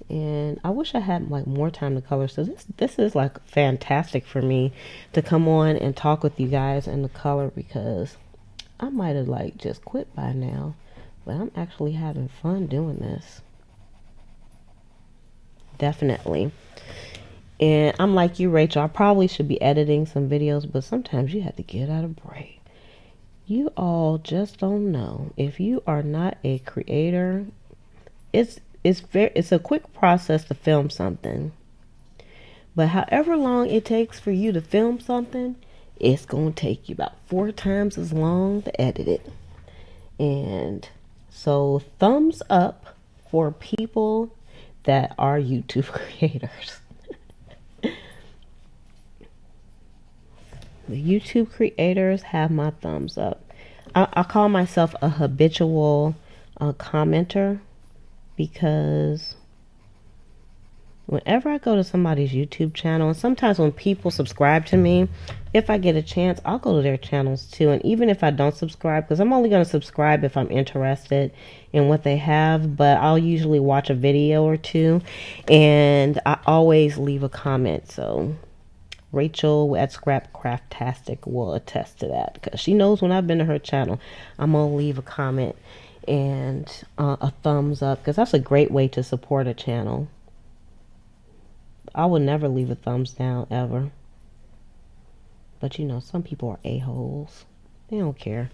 And I wish I had like more time to color. So this is like fantastic for me to come on and talk with you guys and the color because I might have like just quit by now, but I'm actually having fun doing this. Definitely. And I'm like you, Rachel. I probably should be editing some videos, but sometimes you have to get out a break. You all just don't know. If you are not a creator, it's a quick process to film something. But however long it takes for you to film something, it's going to take you about 4 times as long to edit it. And so thumbs up for people that are YouTube creators. The YouTube creators have my thumbs up. I call myself a habitual commenter because whenever I go to somebody's YouTube channel, and sometimes when people subscribe to me, if I get a chance, I'll go to their channels too. And even if I don't subscribe, because I'm only going to subscribe if I'm interested in what they have, but I'll usually watch a video or two, and I always leave a comment. So Rachel at Scrapcraftastic will attest to that because she knows when I've been to her channel, I'm going to leave a comment and a thumbs up because that's a great way to support a channel. I would never leave a thumbs down ever. But some people are a-holes. They don't care.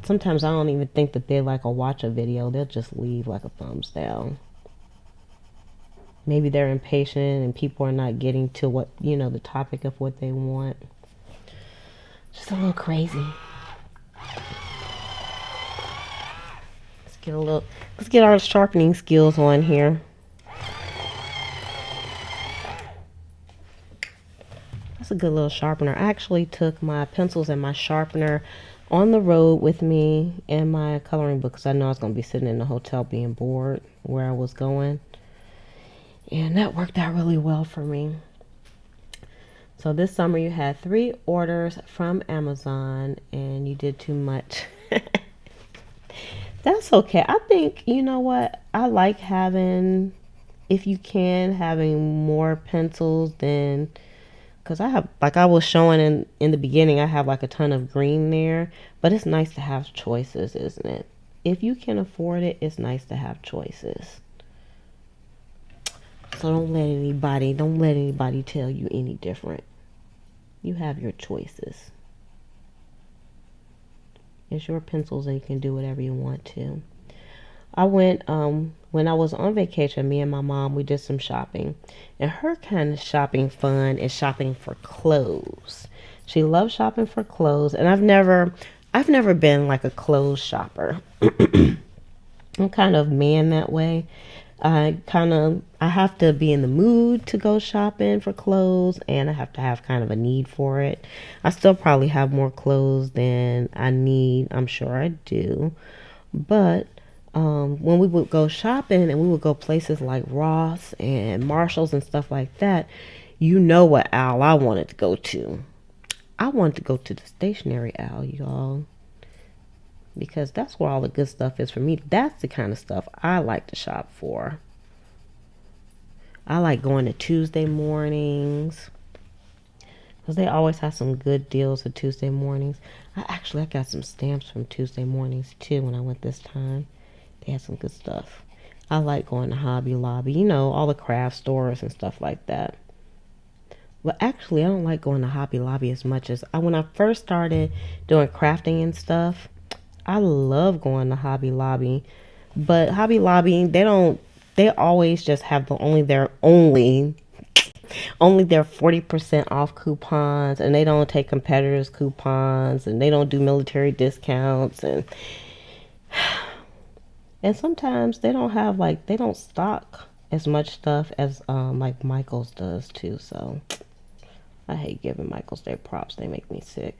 Sometimes I don't even think that they like or watch a video. They'll just leave like a thumbs down. Maybe they're impatient and people are not getting to what, the topic of what they want. Just a little crazy. Let's get our sharpening skills on here. That's a good little sharpener. I actually took my pencils and my sharpener on the road with me and my coloring book because I know I was going to be sitting in the hotel being bored where I was going. And that worked out really well for me. So this summer you had 3 orders from Amazon and you did too much. That's okay. I think, you know what? I like having, if you can, having more pencils than, because I have, like I was showing in the beginning, I have like a ton of green there, but it's nice to have choices, isn't it? If you can afford it, it's nice to have choices. So don't let anybody tell you any different. You have your choices. It's your pencils and you can do whatever you want to. I went when I was on vacation, me and my mom, we did some shopping. And her kind of shopping fun is shopping for clothes. She loves shopping for clothes, and I've never been like a clothes shopper. I'm kind of man that way. I have to be in the mood to go shopping for clothes, and I have to have kind of a need for it. I still probably have more clothes than I need. I'm sure I do. But when we would go shopping and we would go places like Ross and Marshalls and stuff like that, you know what aisle I wanted to go to. I wanted to go to the stationery aisle, y'all, because that's where all the good stuff is for me. That's the kind of stuff I like to shop for. I like going to Tuesday mornings because they always have some good deals for Tuesday mornings. I got some stamps from Tuesday mornings too when I went this time. They had some good stuff. I like going to Hobby Lobby, all the craft stores and stuff like that. Well, actually, I don't like going to Hobby Lobby as much as when I first started doing crafting and stuff. I love going to Hobby Lobby, but Hobby Lobby, they always just have only their 40% off coupons, and they don't take competitors coupons, and they don't do military discounts, and sometimes they don't stock as much stuff as like Michaels does too. So I hate giving Michaels their props. They make me sick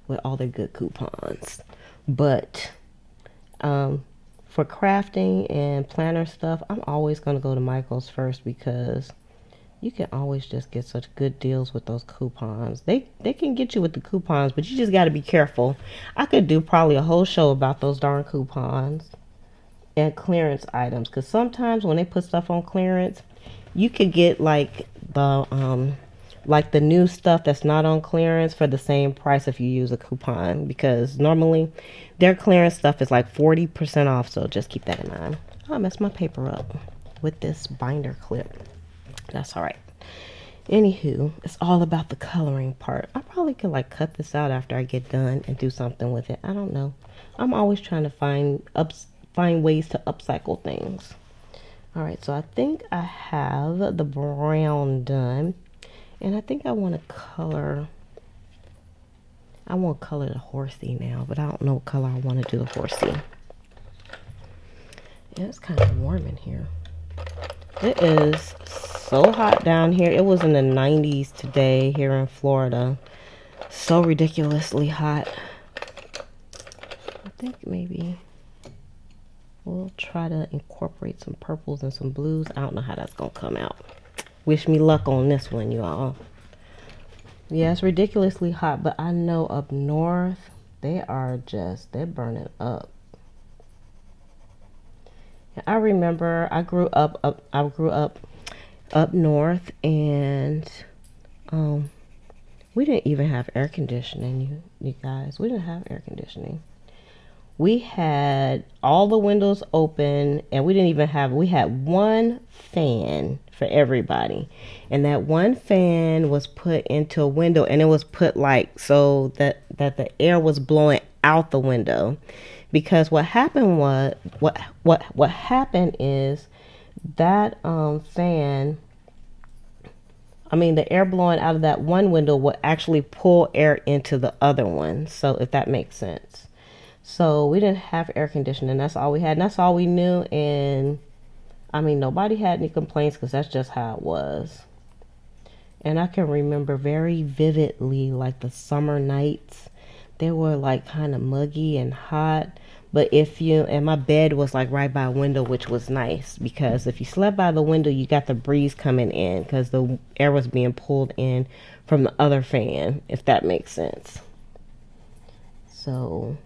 with all their good coupons. But for crafting and planner stuff, I'm always going to go to Michaels first because you can always just get such good deals with those coupons. They can get you with the coupons, but you just got to be careful. I could do probably a whole show about those darn coupons and clearance items, because sometimes when they put stuff on clearance, you could get like the new stuff that's not on clearance for the same price if you use a coupon, because normally their clearance stuff is like 40% off. So just keep that in mind. Oh, I messed my paper up with this binder clip. That's all right. Anywho, it's all about the coloring part. I probably could like cut this out after I get done and do something with it. I don't know. I'm always trying to find ways to upcycle things. All right, so I think I have the brown done, and I think I want to color. I want to color the horsey now, but I don't know what color I want to do the horsey. Yeah, it's kind of warm in here. It is so hot down here. It was in the 90s today here in Florida. So ridiculously hot. I think maybe we'll try to incorporate some purples and some blues. I don't know how that's going to come out. Wish me luck on this one, y'all. Yeah, it's ridiculously hot, but I know up north, they're burning up. I remember I grew up up north, and we didn't even have air conditioning, you guys. We didn't have air conditioning. We had all the windows open, and we had one fan for everybody. And that one fan was put into a window, and it was put like so that the air was blowing out the window. Because what happened is that fan, the air blowing out of that one window would actually pull air into the other one. So if that makes sense. So we didn't have air conditioning. That's all we had. And that's all we knew. And nobody had any complaints because that's just how it was. And I can remember very vividly like the summer nights. They were like kind of muggy and hot. But and my bed was like right by a window, which was nice because if you slept by the window, you got the breeze coming in because the air was being pulled in from the other fan, if that makes sense. So,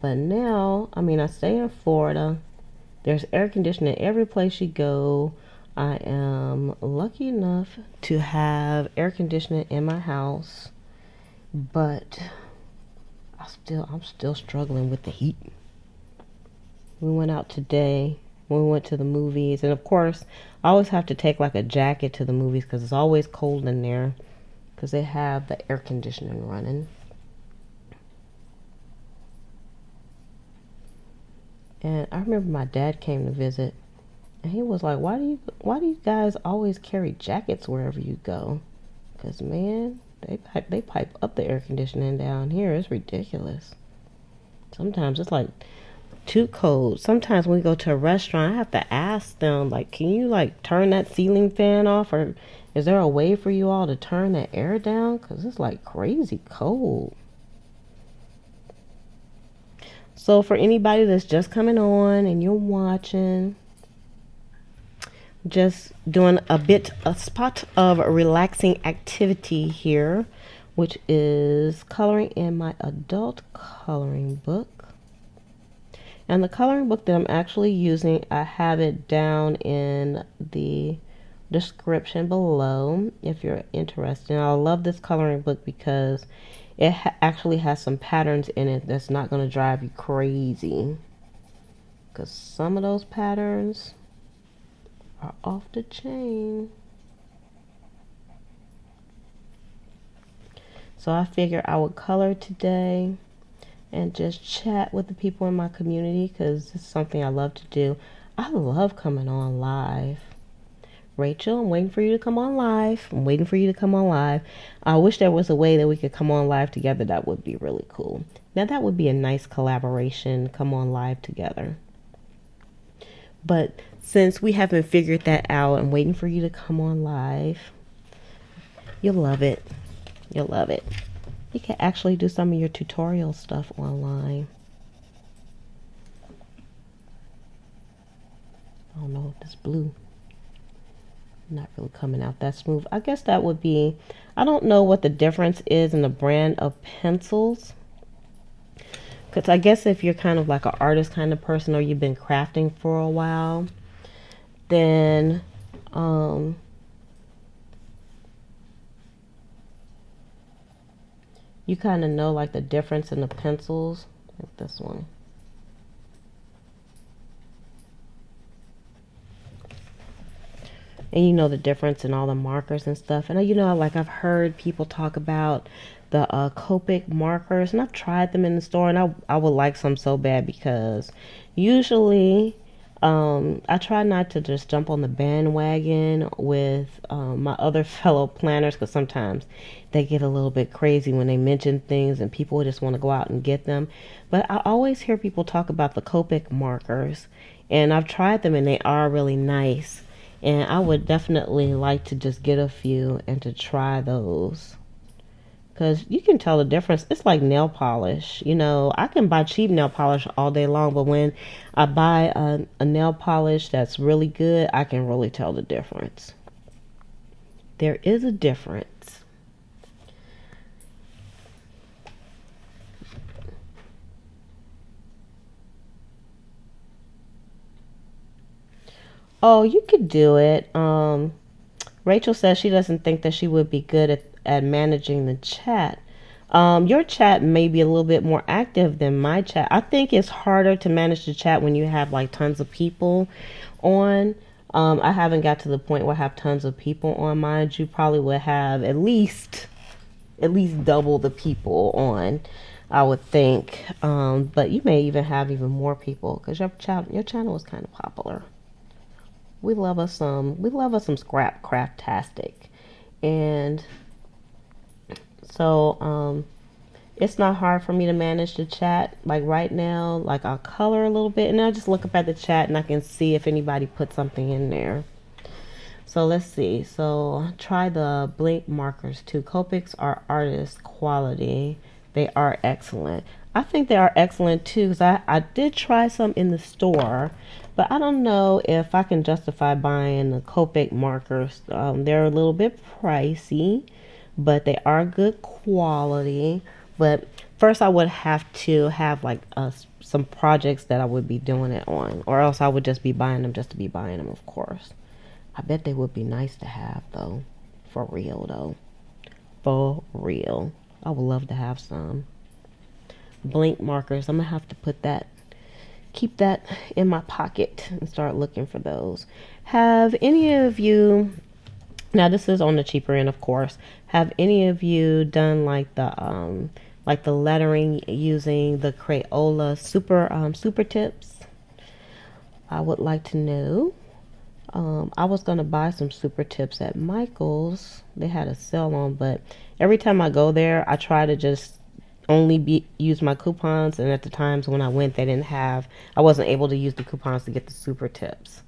but now, I stay in Florida. There's air conditioning every place you go. I am lucky enough to have air conditioning in my house, but I'm still struggling with the heat. We went out today when we went to the movies, and of course I always have to take like a jacket to the movies because it's always cold in there because they have the air conditioning running. And I remember my dad came to visit, and he was like, "Why do you guys always carry jackets wherever you go? Cause man, they pipe up the air conditioning down here. It's ridiculous. Sometimes it's like too cold. Sometimes when we go to a restaurant, I have to ask them, like, can you like turn that ceiling fan off, or is there a way for you all to turn that air down? Cause it's like crazy cold." So for anybody that's just coming on and you're watching, just doing a spot of a relaxing activity here, which is coloring in my adult coloring book. And the coloring book that I'm actually using, I have it down in the description below if you're interested. And I love this coloring book because it actually has some patterns in it that's not going to drive you crazy. Because some of those patterns are off the chain. So I figured I would color today and just chat with the people in my community because it's something I love to do. I love coming on live. Rachel, I'm waiting for you to come on live. I'm waiting for you to come on live. I wish there was a way that we could come on live together. That would be really cool. Now that would be a nice collaboration, come on live together. But since we haven't figured that out, I'm waiting for you to come on live. You'll love it. You'll love it. You can actually do some of your tutorial stuff online. I don't know if this blue not really coming out that smooth. I guess that would be, I don't know what the difference is in the brand of pencils. Because I guess if you're kind of like an artist kind of person or you've been crafting for a while, then you kind of know like the difference in the pencils. Like this one. And you know the difference in all the markers and stuff. And you know, like I've heard people talk about the Copic markers, and I've tried them in the store, and I would like some so bad because usually I try not to just jump on the bandwagon with my other fellow planners because sometimes they get a little bit crazy when they mention things and people just want to go out and get them. But I always hear people talk about the Copic markers, and I've tried them and they are really nice. And I would definitely like to just get a few and to try those. Because you can tell the difference. It's like nail polish. You know, I can buy cheap nail polish all day long, but when I buy a nail polish that's really good, I can really tell the difference. There is a difference. Oh, you could do it. Rachel says she doesn't think that she would be good at managing the chat. Your chat may be a little bit more active than my chat. I think it's harder to manage the chat when you have like tons of people on. I haven't got to the point where I have tons of people on mine. You probably would have at least double the people on, I would think. But you may even have even more people because your channel is kind of popular. We love us some scrap craftastic. And so it's not hard for me to manage the chat. Like right now, like I'll color a little bit and I'll just look up at the chat and I can see if anybody put something in there. So let's see. So try the blink markers too. Copics are artist quality. They are excellent. I think they are excellent too because I did try some in the store, but I don't know if I can justify buying the Copic markers. They're a little bit pricey, but they are good quality. But first I would have to have like some projects that I would be doing it on, or else I would just be buying them just to be buying them, of course. I bet they would be nice to have though. For real though. For real. I would love to have some. Blink markers. I'm gonna have to keep that in my pocket and start looking for those. Have any of you, now this is on the cheaper end of course, have any of you done like the lettering using the Crayola super tips? I would like to know. I was gonna buy some super tips at Michael's. They had a sale on, but every time I go there, I try to just only use my coupons. And at the times when I went, they didn't have. I wasn't able to use the coupons to get the super tips.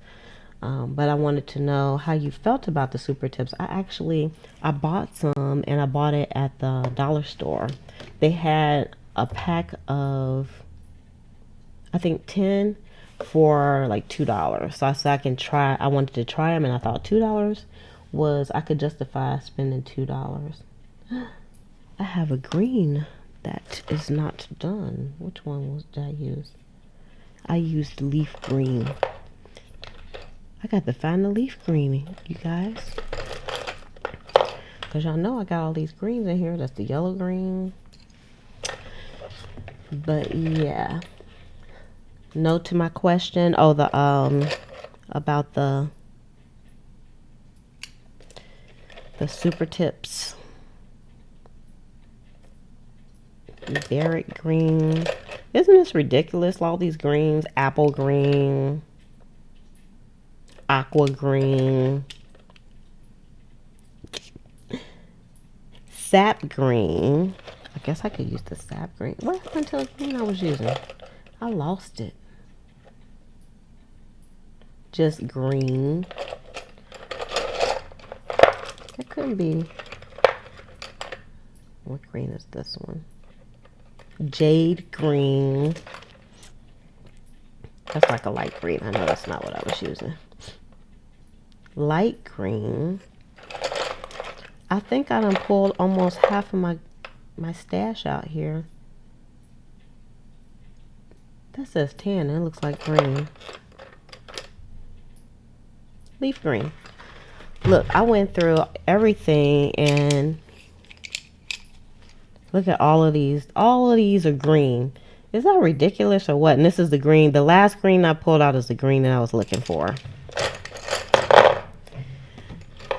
But I wanted to know how you felt about the super tips. I bought some, and I bought it at the dollar store. They had a pack of, I think, 10 for like $2. So I said I wanted to try them, and I thought $2 was, I could justify spending $2. I have a green that is not done. Which one did I use? I used leaf green. I got to find the leaf green, you guys. Because y'all know I got all these greens in here. That's the yellow green. But yeah. No to my question. Oh, about the super tips. Barrett green. Isn't this ridiculous? All these greens. Apple green. Aqua green. Sap green. I guess I could use the sap green. What happened to the green I was using? I lost it. Just green. It couldn't be. What green is this one? Jade green. That's like a light green. I know that's not what I was using. Light green. I think I done pulled almost half of my stash out here. That says tan. It looks like green. Leaf green. Look, I went through everything and look at all of these. All of these are green. Is that ridiculous or what? And this is the green. The last green I pulled out is the green that I was looking for.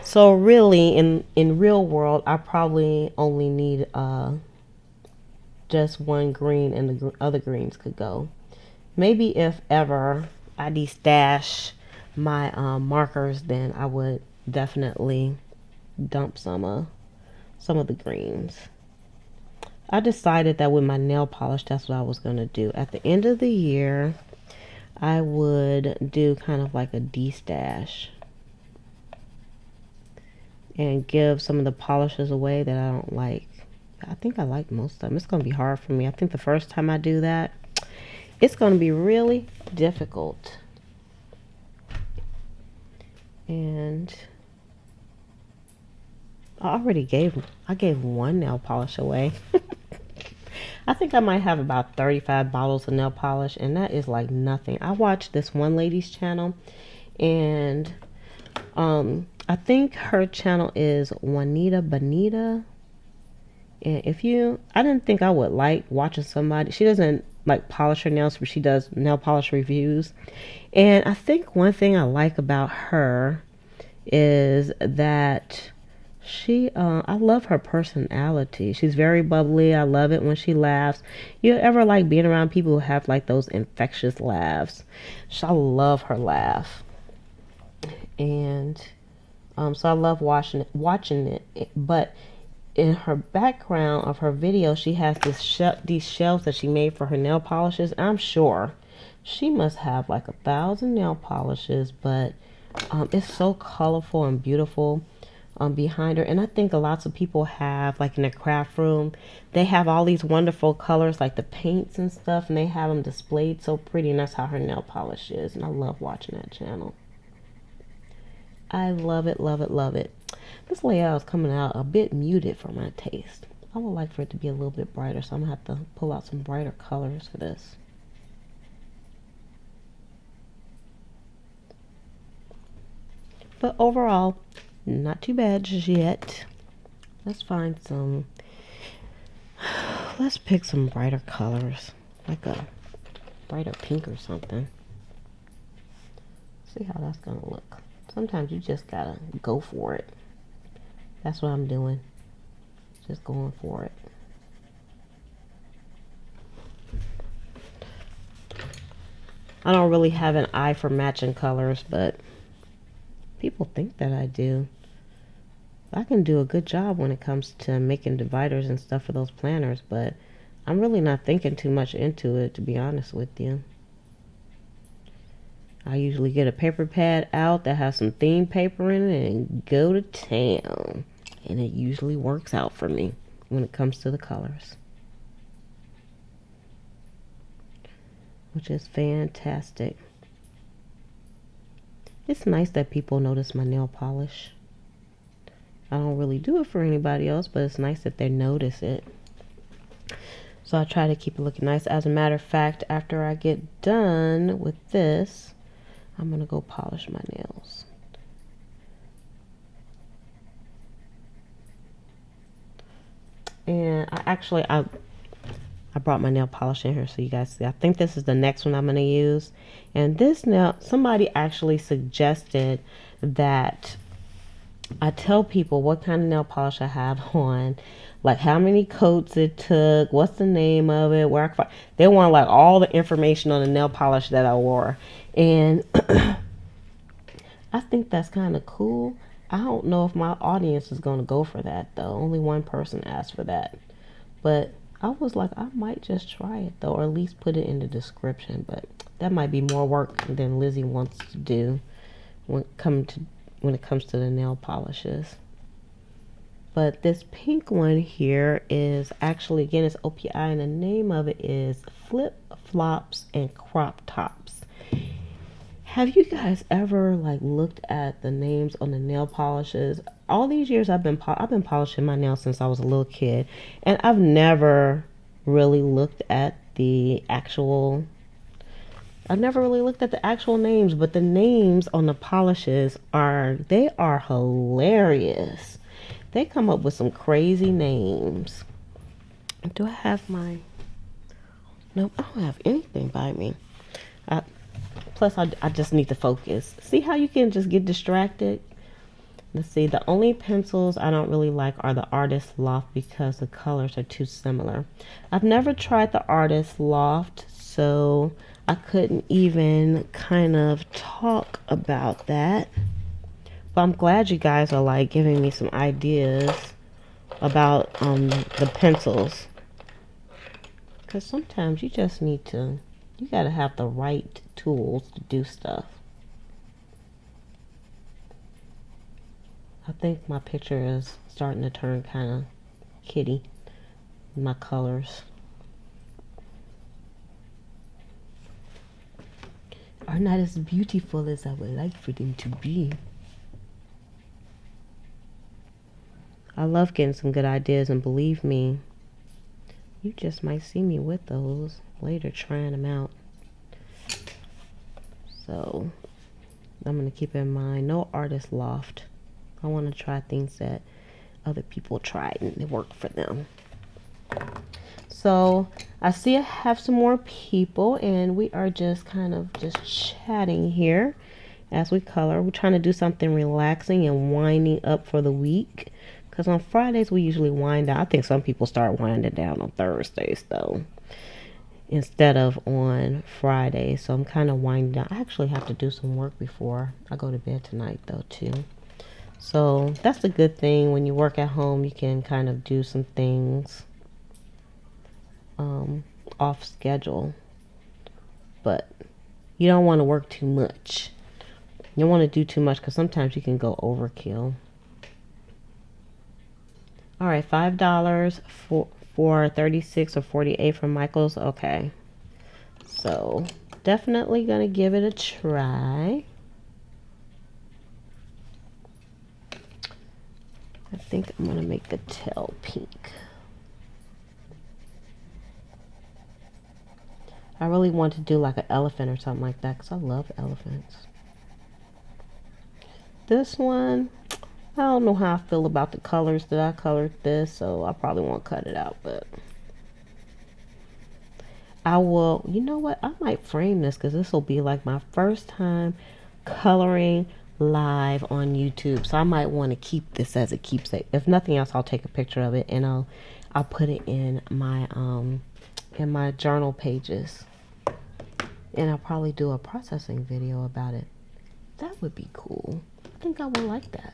So really, in real world, I probably only need just one green, and the other greens could go. Maybe if ever I destash my markers, then I would definitely dump some of the greens. I decided that with my nail polish, that's what I was going to do. At the end of the year, I would do kind of like a destash and give some of the polishes away that I don't like. I think I like most of them. It's going to be hard for me. I think the first time I do that, it's going to be really difficult. And I gave one nail polish away. I think I might have about 35 bottles of nail polish, and that is like nothing. I watched this one lady's channel, and I think her channel is Juanita Bonita. And I didn't think I would like watching somebody. She doesn't like polish her nails, but she does nail polish reviews. And I think one thing I like about her is that I love her personality. She's very bubbly. I love it when she laughs. You ever like being around people who have like those infectious laughs? I love her laugh. And so I love watching it. But in her background of her video, she has these shelves that she made for her nail polishes. I'm sure she must have like 1,000 nail polishes, but it's so colorful and beautiful behind her. And I think lots of people have, like in their craft room, they have all these wonderful colors, like the paints and stuff, and they have them displayed so pretty, and that's how her nail polish is. And I love watching that channel. I love it, love it, love it. This layout is coming out a bit muted for my taste. I would like for it to be a little bit brighter, so I'm going to have to pull out some brighter colors for this. But overall, not too bad just yet. Let's pick some brighter colors, like a brighter pink or something. See how that's going to look. Sometimes you just got to go for it. That's what I'm doing. Just going for it. I don't really have an eye for matching colors, but people think that I do. I can do a good job when it comes to making dividers and stuff for those planners, but I'm really not thinking too much into it, to be honest with you. I usually get a paper pad out that has some theme paper in it and go to town. And it usually works out for me when it comes to the colors, which is fantastic. It's nice that people notice my nail polish. I don't really do it for anybody else, but it's nice that they notice it. So I try to keep it looking nice. As a matter of fact, after I get done with this, I'm going to go polish my nails. And I brought my nail polish in here so you guys see. I think this is the next one I'm going to use. And this nail, somebody actually suggested that I tell people what kind of nail polish I have on, like how many coats it took, what's the name of it, where I can find. They want like all the information on the nail polish that I wore. And I think that's kind of cool. I don't know if my audience is going to go for that though. Only one person asked for that. But I was like, I might just try it though, or at least put it in the description. But that might be more work than Lizzie wants to do when it comes to the nail polishes. But this pink one here is actually, again, it's OPI, and the name of it is Flip Flops and Crop Tops. Have you guys ever like looked at the names on the nail polishes? All these years I've been polishing my nails since I was a little kid, and I've never really looked at the actual names, but the names on the polishes are hilarious. They come up with some crazy names. Do I have my... Nope, I don't have anything by me. Plus, I just need to focus. See how you can just get distracted? Let's see. The only pencils I don't really like are the Artist Loft because the colors are too similar. I've never tried the Artist Loft, so I couldn't even kind of talk about that. But I'm glad you guys are like giving me some ideas about the pencils. Because sometimes you just need to... You gotta have the right tools to do stuff. I think my picture is starting to turn kind of kitty. My colors are not as beautiful as I would like for them to be. I love getting some good ideas, and believe me, you just might see me with those later, trying them out. So I'm going to keep in mind, no Artist Loft. I want to try things that other people tried and it worked for them. So I see I have some more people, and we are just kind of just chatting here as we color. We're trying to do something relaxing and winding up for the week, because on Fridays we usually wind down. I think some people start winding down on Thursdays though, instead of on Friday. So I'm kind of winding down. I actually have to do some work before I go to bed tonight though too. So that's a good thing. When you work at home, you can kind of do some things off schedule, but you don't want to work too much. You don't want to do too much, because sometimes you can go overkill. All right, $5 for 36 or 48 from Michael's. Okay, so definitely gonna give it a try. I think I'm gonna make the tail pink. I really want to do like an elephant or something like that, because I love elephants. This one, I don't know how I feel about the colors that I colored this, so I probably won't cut it out, but I will. You know what? I might frame this, because this will be like my first time coloring live on YouTube. So I might want to keep this as a keepsake. If nothing else, I'll take a picture of it and I'll put it in my journal pages. And I'll probably do a processing video about it. That would be cool. I think I would like that.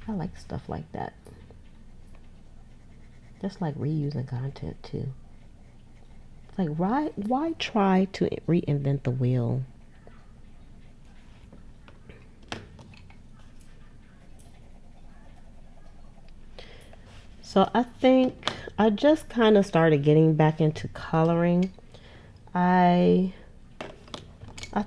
I like stuff like that. Just like reusing content too. It's like, why try to reinvent the wheel? So I think I just kind of started getting back into coloring. I I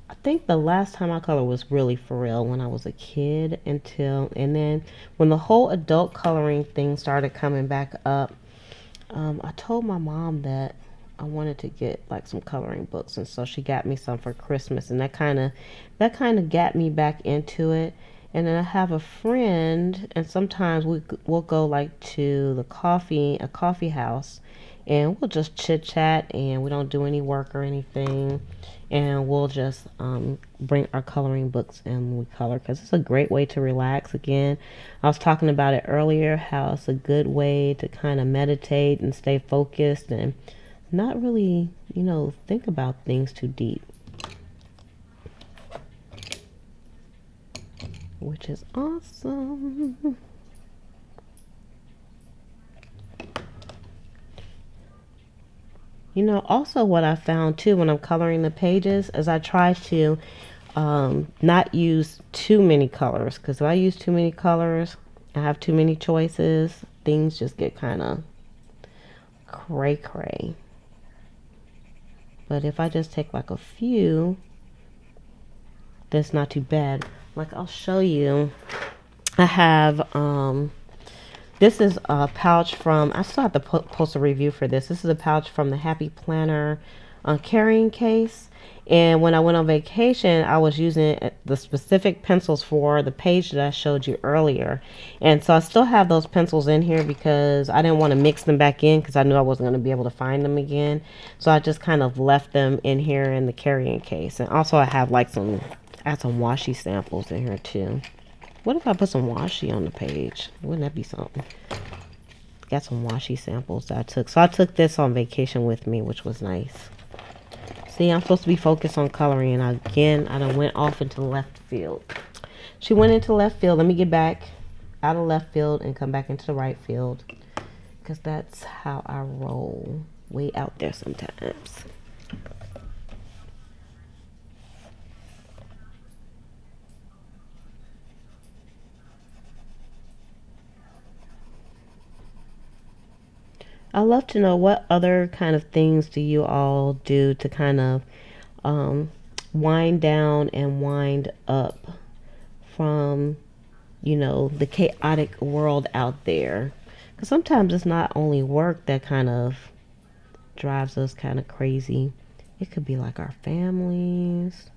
I think the last time I colored was really for real when I was a kid and then when the whole adult coloring thing started coming back up, I told my mom that I wanted to get like some coloring books, and so she got me some for Christmas, and that kind of got me back into it. And then I have a friend, and sometimes we'll go like to a coffee house, and we'll just chit chat, and we don't do any work or anything, and we'll just bring our coloring books and we color because it's a great way to relax. Again, I was talking about it earlier, how it's a good way to kind of meditate and stay focused and not really, think about things too deep, which is awesome. Also what I found too when I'm coloring the pages is I try to not use too many colors, because if I use too many colors, I have too many choices, things just get kind of cray cray. But if I just take like a few, that's not too bad. Like I'll show you, I have this is a pouch from, I still have to post a review for this. This is a pouch from the Happy Planner carrying case. And when I went on vacation, I was using the specific pencils for the page that I showed you earlier. And so I still have those pencils in here because I didn't want to mix them back in because I knew I wasn't going to be able to find them again. So I just kind of left them in here in the carrying case. And also I have like I have some washi samples in here too. What if I put some washi on the page? Wouldn't that be something? Got some washi samples that I took. So I took this on vacation with me, which was nice. See, I'm supposed to be focused on coloring, and again, I done went off into left field. She went into left field. Let me get back out of left field and come back into the right field, because that's how I roll. Way out there sometimes. I'd love to know what other kind of things do you all do to kind of um, wind down and wind up from, the chaotic world out there. Because sometimes it's not only work that kind of drives us kind of crazy. It could be like our families.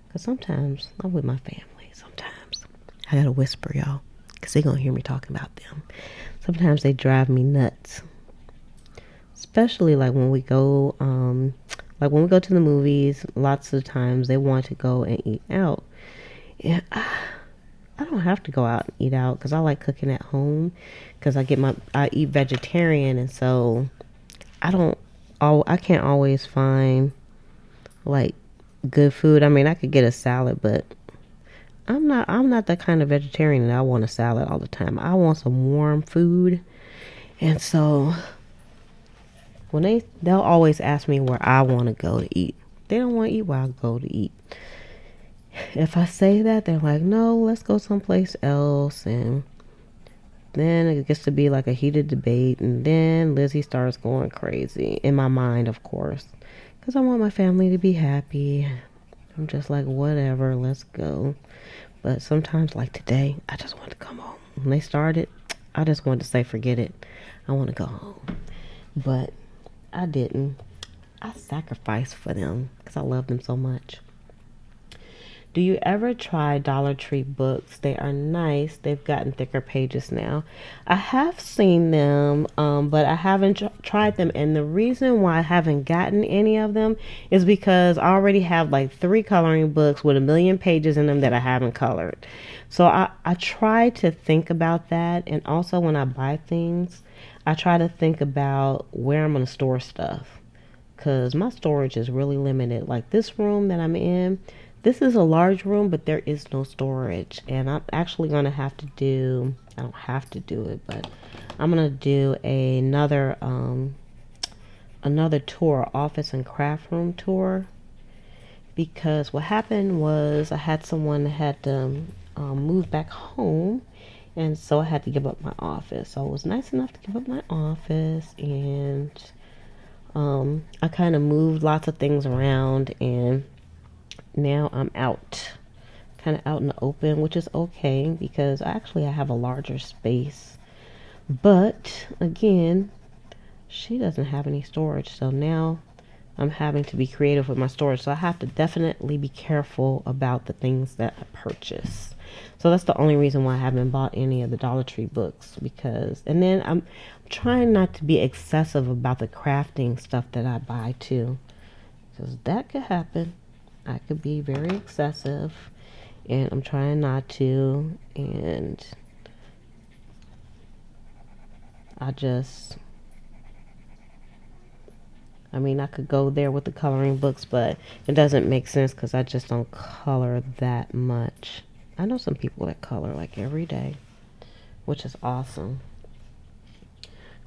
Because sometimes I'm with my family. Sometimes I gotta whisper, y'all, because they gonna hear me talking about them. Sometimes they drive me nuts, especially like when we go to the movies. Lots of times they want to go and eat out, and I don't have to go out and eat out because I like cooking at home, because I eat vegetarian, and so I can't always find like good food. I mean, I could get a salad, but I'm not that kind of vegetarian that I want a salad all the time. I want some warm food. And so they'll always ask me where I want to go to eat. They don't want to eat where I go to eat. If I say that, they're like, no, let's go someplace else. And then it gets to be like a heated debate. And then Lizzie starts going crazy. In my mind, of course. Because I want my family to be happy. I'm just like, whatever, let's go. But sometimes, like today, I just want to come home. When they started, I just wanted to say, forget it. I want to go home. But I didn't. I sacrificed for them because I love them so much. Do you ever try Dollar Tree books? They are nice. They've gotten thicker pages now. I have seen them, but I haven't tried them. And the reason why I haven't gotten any of them is because I already have like 3 coloring books with 1,000,000 pages in them that I haven't colored. So I try to think about that. And also when I buy things, I try to think about where I'm going to store stuff. because my storage is really limited. Like this room that I'm in, this is a large room, but there is no storage. And I'm actually going to have to do, I don't have to do it, but I'm going to do another tour, office and craft room tour, because what happened was I had someone that had to move back home, and so I had to give up my office. So it was nice enough to give up my office, and I kind of moved lots of things around, and now I'm kind of out in the open, which is okay because actually I have a larger space. But again, she doesn't have any storage, so now I'm having to be creative with my storage. So I have to definitely be careful about the things that I purchase. So that's the only reason why I haven't bought any of the Dollar Tree books, because, and then I'm trying not to be excessive about the crafting stuff that I buy too, because that could happen. I could be very excessive, and I'm trying not to. And I could go there with the coloring books, but it doesn't make sense because I just don't color that much. I know some people that color like every day, which is awesome.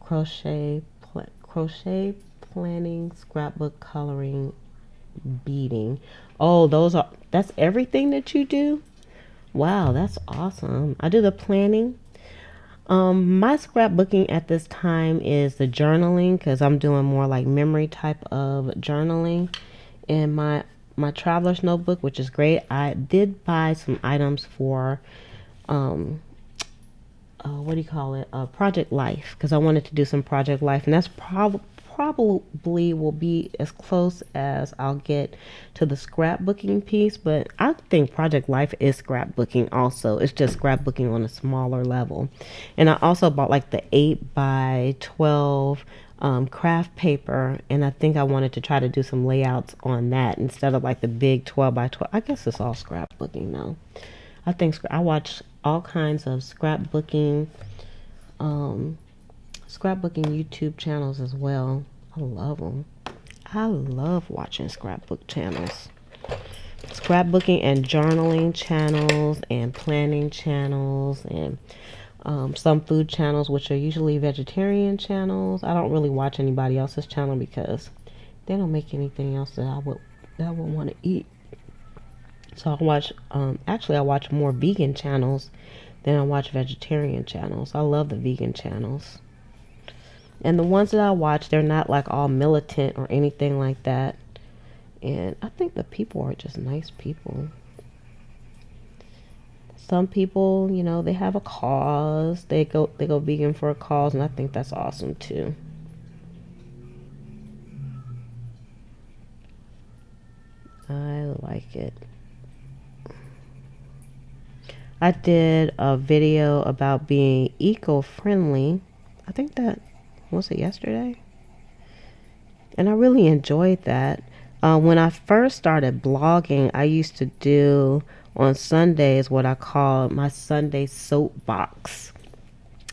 Crochet, planning, scrapbook, coloring, beading. Oh, that's everything that you do? Wow, that's awesome. I do the planning. My scrapbooking at this time is the journaling, because I'm doing more like memory type of journaling. And my traveler's notebook, which is great. I did buy some items for what do you call it? Project Life, because I wanted to do some Project Life, and that's probably will be as close as I'll get to the scrapbooking piece. But I think Project Life is scrapbooking also. It's just scrapbooking on a smaller level. And I also bought like the 8 by 12 craft paper, and I think I wanted to try to do some layouts on that instead of like the big 12 by 12. I guess it's all scrapbooking now. I think I watch all kinds of um, scrapbooking YouTube channels as well. I love them. I love watching scrapbook channels. Scrapbooking and journaling channels and planning channels, and some food channels, which are usually vegetarian channels. I don't really watch anybody else's channel because they don't make anything else that I would want to eat. So I watch more vegan channels than I watch vegetarian channels. I love the vegan channels. And the ones that I watch, they're not like all militant or anything like that. And I think the people are just nice people. Some people, they have a cause. They go vegan for a cause, and I think that's awesome too. I like it. I did a video about being eco-friendly. I think that was it yesterday, and I really enjoyed that. When I first started blogging, I used to do on Sundays what I call my Sunday soapbox.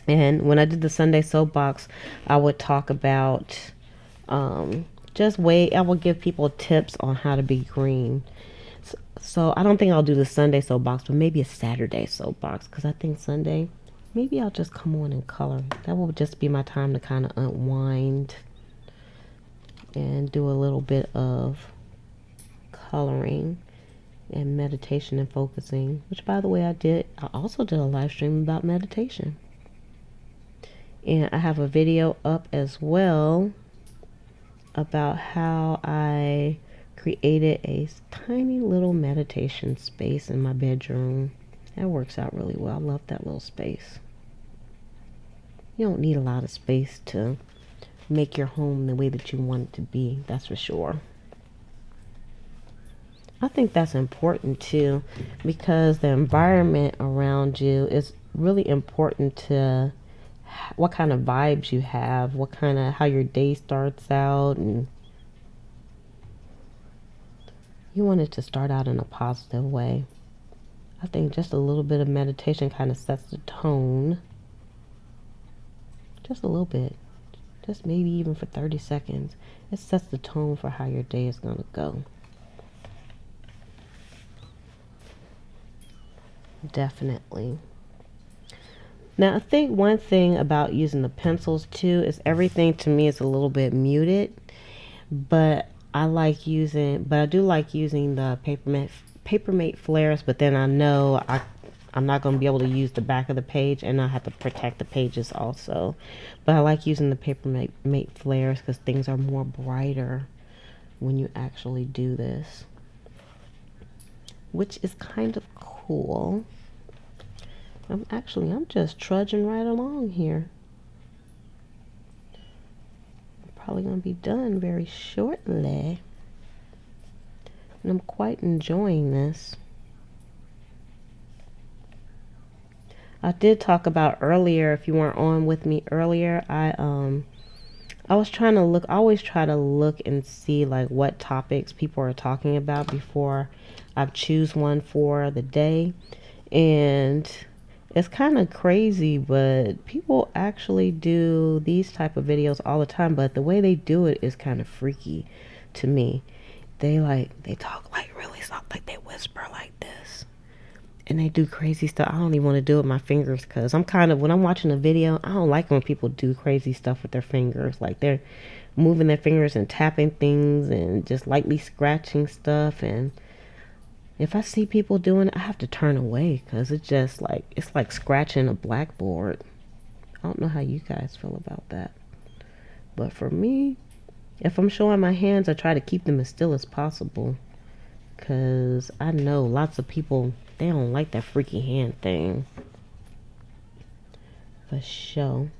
And when I did the Sunday soapbox, I would talk about I would give people tips on how to be green. So I don't think I'll do the Sunday soapbox, but maybe a Saturday soapbox, because I think Sunday, maybe I'll just come on and color. That will just be my time to kind of unwind and do a little bit of coloring and meditation and focusing, which, by the way, I also did a live stream about meditation. And I have a video up as well about how I created a tiny little meditation space in my bedroom. That works out really well. I love that little space. You don't need a lot of space to make your home the way that you want it to be, that's for sure. I think that's important too, because the environment around you is really important to what kind of vibes you have, how your day starts out, and you want it to start out in a positive way. I think just a little bit of meditation kind of sets the tone. Just a little bit. just maybe even for 30 seconds. It sets the tone for how your day is going to go. Definitely. Now, I think one thing about using the pencils too is everything to me is a little bit muted, but I do like using the Papermate flares, but then I know I'm not going to be able to use the back of the page, and I have to protect the pages also. But I like using the Papermate flares because things are more brighter when you actually do this, which is kind of cool. I'm just trudging right along here. I'm probably going to be done very shortly. And I'm quite enjoying this. I did talk about earlier, if you weren't on with me earlier, I was trying to look, I always try to look and see like what topics people are talking about before I choose one for the day. And it's kind of crazy, but people actually do these type of videos all the time, but the way they do it is kind of freaky to me. They talk like really soft, like they whisper like this. And they do crazy stuff. I don't even want to do it with my fingers because when I'm watching a video, I don't like when people do crazy stuff with their fingers. Like they're moving their fingers and tapping things and just lightly scratching stuff. And if I see people doing it, I have to turn away because it's like scratching a blackboard. I don't know how you guys feel about that. But for me, if I'm showing my hands, I try to keep them as still as possible. Because I know lots of people, they don't like that freaky hand thing. For sure.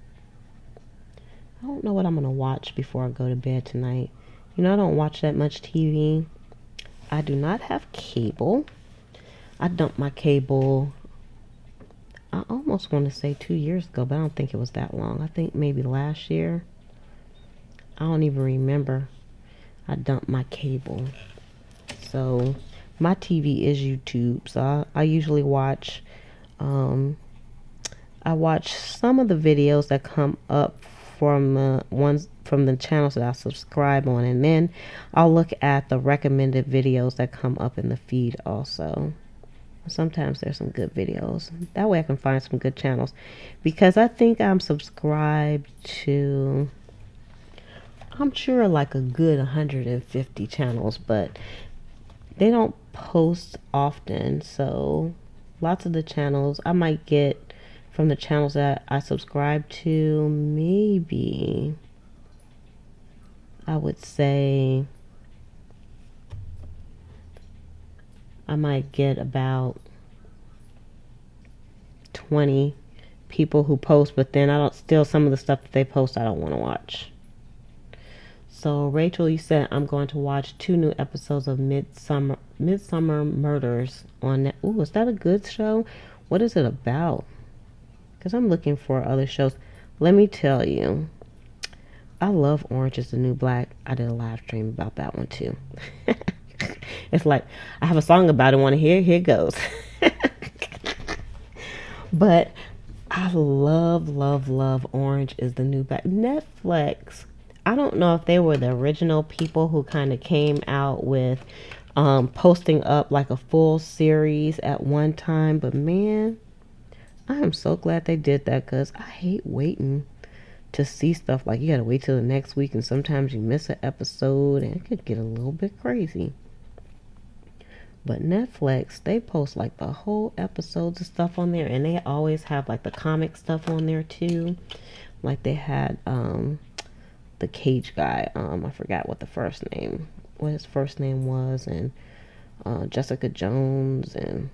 I don't know what I'm going to watch before I go to bed tonight. I don't watch that much TV. I do not have cable. I dumped my cable, I almost want to say 2 years ago, but I don't think it was that long. I think maybe last year. I don't even remember. I dumped my cable. So my TV is YouTube. So I usually watch, I watch some of the videos that come up from the channels that I subscribe on, and then I'll look at the recommended videos that come up in the feed also. Sometimes there's some good videos. That way I can find some good channels, because I think I'm subscribed to, I'm sure, like a good 150 channels, but they don't post often. So lots of the channels I might get from the channels that I subscribe to, maybe I would say I might get about 20 people who post, but then some of the stuff that they post I don't want to watch. So Rachel, you said I'm going to watch 2 new episodes of Midsummer Murders on that. Ooh, is that a good show? What is it about? Because I'm looking for other shows. Let me tell you, I love Orange is the New Black. I did a live stream about that one too. It's like I have a song about it. Want to hear? Here it goes. But I love, love, love Orange is the New Black. Netflix, I don't know if they were the original people who kind of came out with posting up like a full series at one time, but man, I am so glad they did that, because I hate waiting to see stuff. Like, you gotta wait till the next week, and sometimes you miss an episode, and it could get a little bit crazy. But Netflix, they post like the whole episodes of stuff on there, and they always have like the comic stuff on there too. Like they had the Cage guy, I forgot what his first name was, and Jessica Jones, and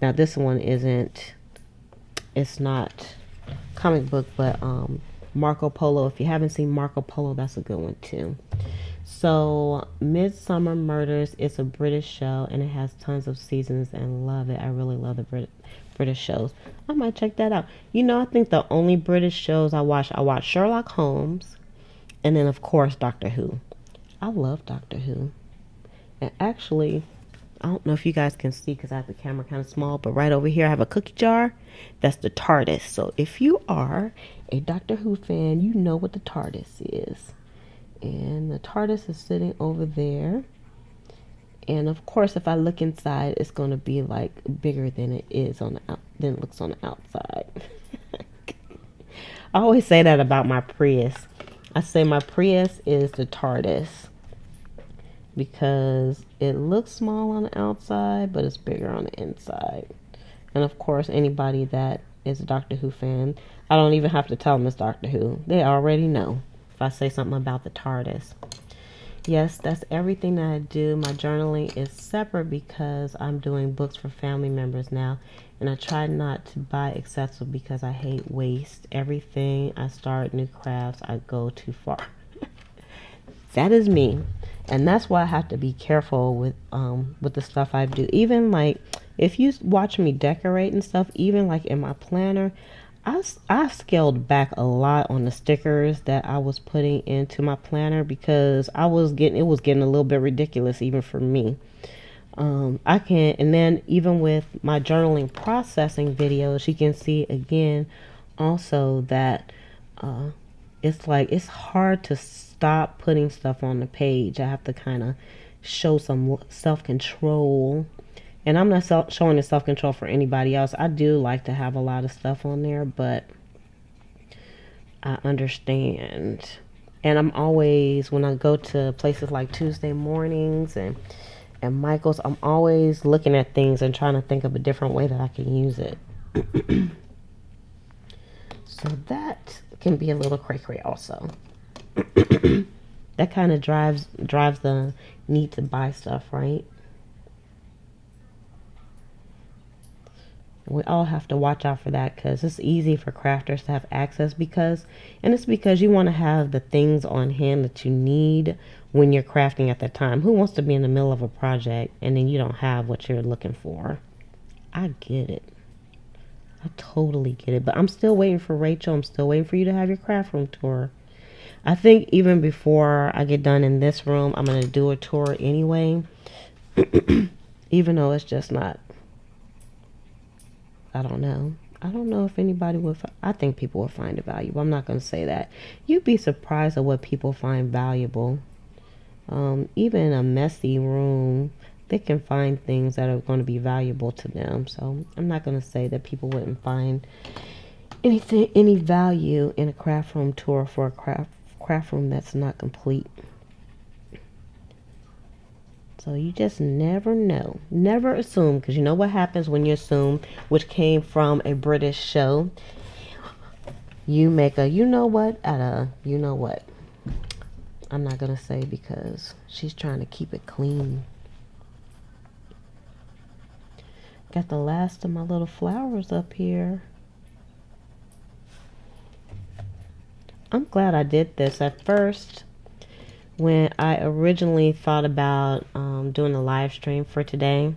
now this one it's not comic book, but Marco Polo. If you haven't seen Marco Polo, that's a good one too. So Midsummer Murders, it's a British show, and it has tons of seasons, and love it. I really love the British shows. I might check that out. I think the only British shows I watch Sherlock Holmes, and then of course Doctor Who. I love Doctor Who. And actually, I don't know if you guys can see because I have the camera kind of small, but right over here I have a cookie jar. That's the TARDIS. So if you are a Doctor Who fan, you know what the TARDIS is. And the TARDIS is sitting over there. And of course, if I look inside, it's going to be like bigger than it is on the than it looks on the outside. I always say that about my Prius. I say my Prius is the TARDIS because it looks small on the outside, but it's bigger on the inside. And of course, anybody that is a Doctor Who fan, I don't even have to tell them it's Doctor Who. They already know if I say something about the TARDIS. Yes, that's everything that I do. My journaling is separate because I'm doing books for family members now. And I try not to buy excessive because I hate waste. Everything I start new crafts, I go too far. That is me. And that's why I have to be careful with the stuff I do. Even like if you watch me decorate and stuff, even like in my planner, I scaled back a lot on the stickers that I was putting into my planner because it was getting a little bit ridiculous even for me. I can, and then even with my journaling processing videos, you can see again also that it's like it's hard to stop putting stuff on the page. I have to kind of show some self-control. And I'm not showing the self-control for anybody else. I do like to have a lot of stuff on there, but I understand. And I'm always, when I go to places like Tuesday mornings and Michael's, I'm always looking at things and trying to think of a different way that I can use it. So that can be a little cray-cray also. That kind of drives the need to buy stuff, right? We all have to watch out for that because it's easy for crafters to have access it's because you want to have the things on hand that you need when you're crafting at that time. Who wants to be in the middle of a project and then you don't have what you're looking for? I get it. I totally get it. But I'm still waiting for Rachel. I'm still waiting for you to have your craft room tour. I think even before I get done in this room, I'm going to do a tour anyway. Even though it's just not, I don't know. I don't know if anybody would. I think people would find it valuable. I'm not going to say that. You'd be surprised at what people find valuable. Even in a messy room, they can find things that are going to be valuable to them. So I'm not going to say that people wouldn't find any value in a craft room tour for a craft room that's not complete. So you just never know. Never assume, because you know what happens when you assume, which came from a British show. You make a you know what at a you know what. I'm not going to say because she's trying to keep it clean. Got the last of my little flowers up here. I'm glad I did this. At first, when I originally thought about doing a live stream for today,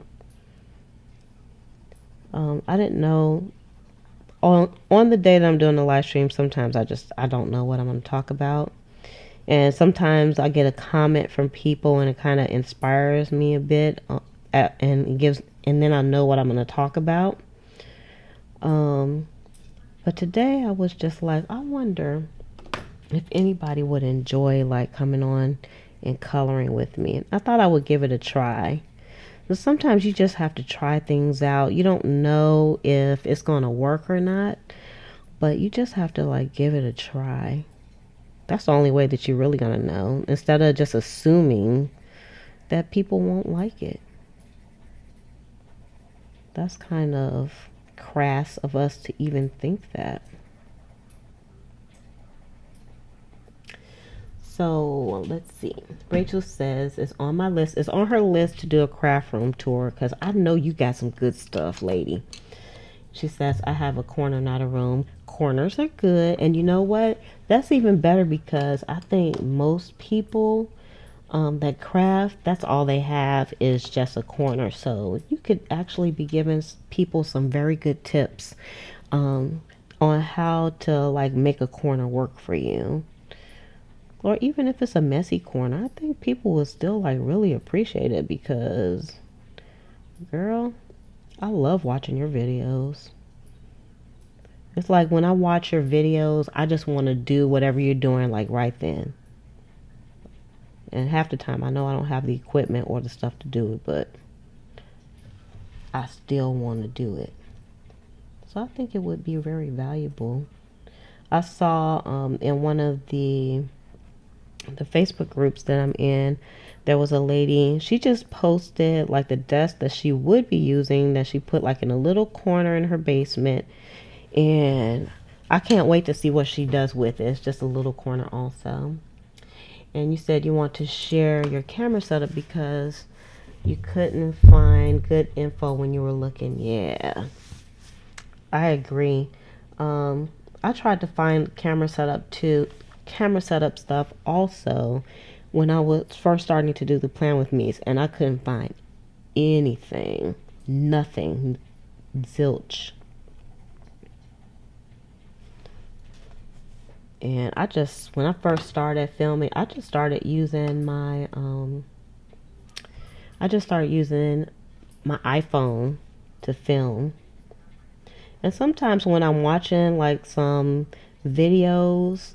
I didn't know on the day that I'm doing the live stream. Sometimes I don't know what I'm going to talk about, and sometimes I get a comment from people and it kind of inspires me a bit, and then I know what I'm going to talk about. But today I was just like, I wonder if anybody would enjoy like coming on and coloring with me. And I thought I would give it a try. But sometimes you just have to try things out. You don't know if it's going to work or not, but you just have to like give it a try. That's the only way that you're really going to know, instead of just assuming that people won't like it. That's kind of crass of us to even think that. So let's see. Rachel says it's on my list. It's on her list to do a craft room tour because I know you got some good stuff, lady. She says I have a corner, not a room. Corners are good, and you know what? That's even better because I think most people that craft, that's all they have is just a corner. So you could actually be giving people some very good tips on how to like make a corner work for you. Or even if it's a messy corner, I think people will still like really appreciate it because Girl, I love watching your videos. It's like when I watch your videos, I just want to do whatever you're doing like right then. And half the time I know I don't have the equipment or the stuff to do it, but I still want to do it. So I think it would be very valuable. I saw in one of the Facebook groups that I'm in, there was a lady, she just posted like the desk that she would be using that she put like in a little corner in her basement, and I can't wait to see what she does with it. It's just a little corner also. And you said you want to share your camera setup because you couldn't find good info when you were looking. Yeah, I agree. I tried to find camera setup stuff also when I was first starting to do the plan with me's, and I couldn't find anything, nothing, zilch. And when I first started filming, I just started using my iPhone to film. And sometimes when I'm watching like some videos,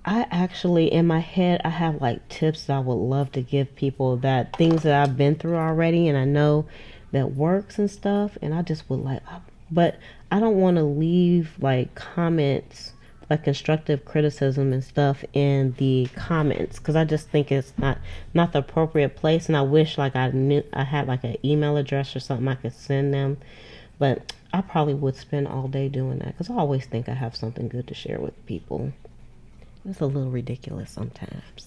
I actually, in my head, I have like tips that I would love to give people, that things that I've been through already and I know that works and stuff. And I just would like, but I don't want to leave like comments, like constructive criticism and stuff in the comments, because I just think it's not the appropriate place. And I wish like I knew I had like an email address or something I could send them. But I probably would spend all day doing that because I always think I have something good to share with people. It's a little ridiculous sometimes.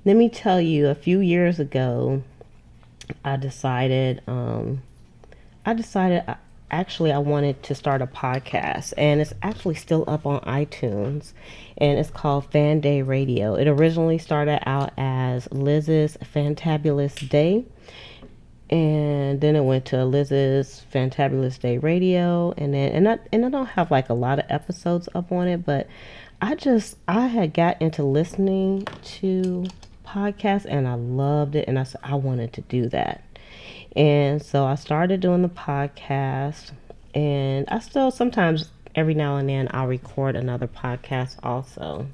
Let me tell you, a few years ago, I decided, I decided actually I wanted to start a podcast, and it's actually still up on iTunes, and it's called Fan Day Radio. It originally started out as Liz's Fantabulous Day, and then it went to Liz's Fantabulous Day Radio, and then and I don't have like a lot of episodes up on it, but I had got into listening to podcasts and I loved it, and I said I wanted to do that. And so I started doing the podcast, and I still sometimes every now and then I'll record another podcast also.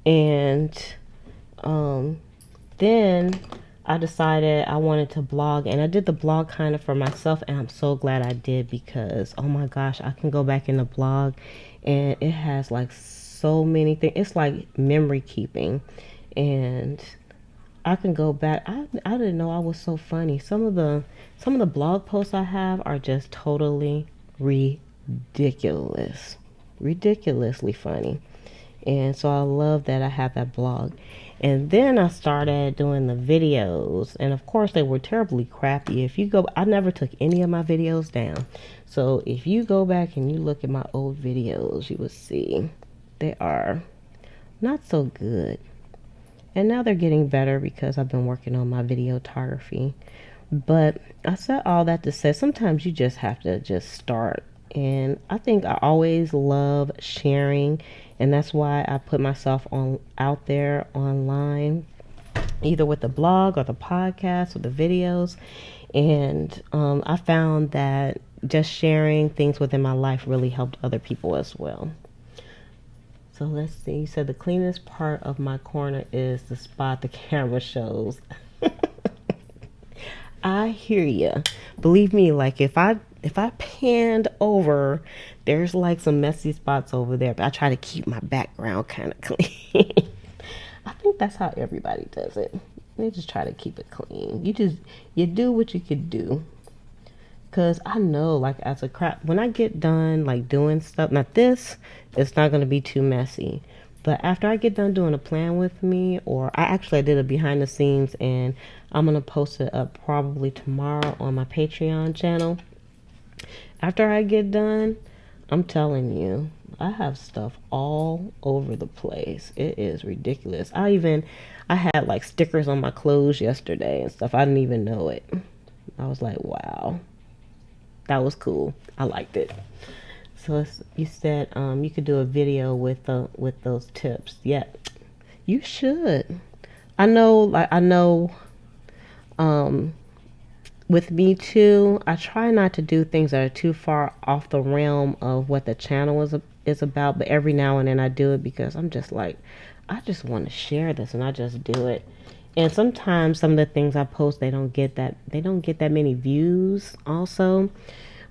And um then I decided I wanted to blog, and I did the blog kind of for myself, and I'm so glad I did because oh my gosh, I can go back in the blog and it has like so many things. It's like memory keeping, and I can go back. I didn't know I was so funny. Some of the blog posts I have are just totally ridiculous. Ridiculously funny. And so I love that I have that blog. And then I started doing the videos, and of course they were terribly crappy. If you go, I never took any of my videos down. So if you go back and you look at my old videos, you will see they are not so good. And now they're getting better because I've been working on my videography. But I said all that to say sometimes you just have to just start. And I think I always love sharing, and that's why I put myself on out there online, either with the blog or the podcast or the videos. And I found that just sharing things within my life really helped other people as well. So let's see. You said the cleanest part of my corner is the spot the camera shows. I hear you. Believe me, like if I panned over, there's like some messy spots over there, but I try to keep my background kind of clean. I think that's how everybody does it. They just try to keep it clean. You do what you could do. Cause I know, like as a crap, when I get done like doing stuff, not this, it's not gonna be too messy. But after I get done doing a plan with me, or I did a behind the scenes, and I'm gonna post it up probably tomorrow on my Patreon channel. After I get done, I'm telling you, I have stuff all over the place. It is ridiculous. I had like stickers on my clothes yesterday and stuff. I didn't even know it. I was like, wow. That was cool. I liked it. So you said you could do a video with those tips. Yeah, you should. I know, like I know. Um, with me too, I try not to do things that are too far off the realm of what the channel is about, but every now and then I do it because I'm just like, I just want to share this, and I just do it. And sometimes some of the things I post, they don't get that many views also.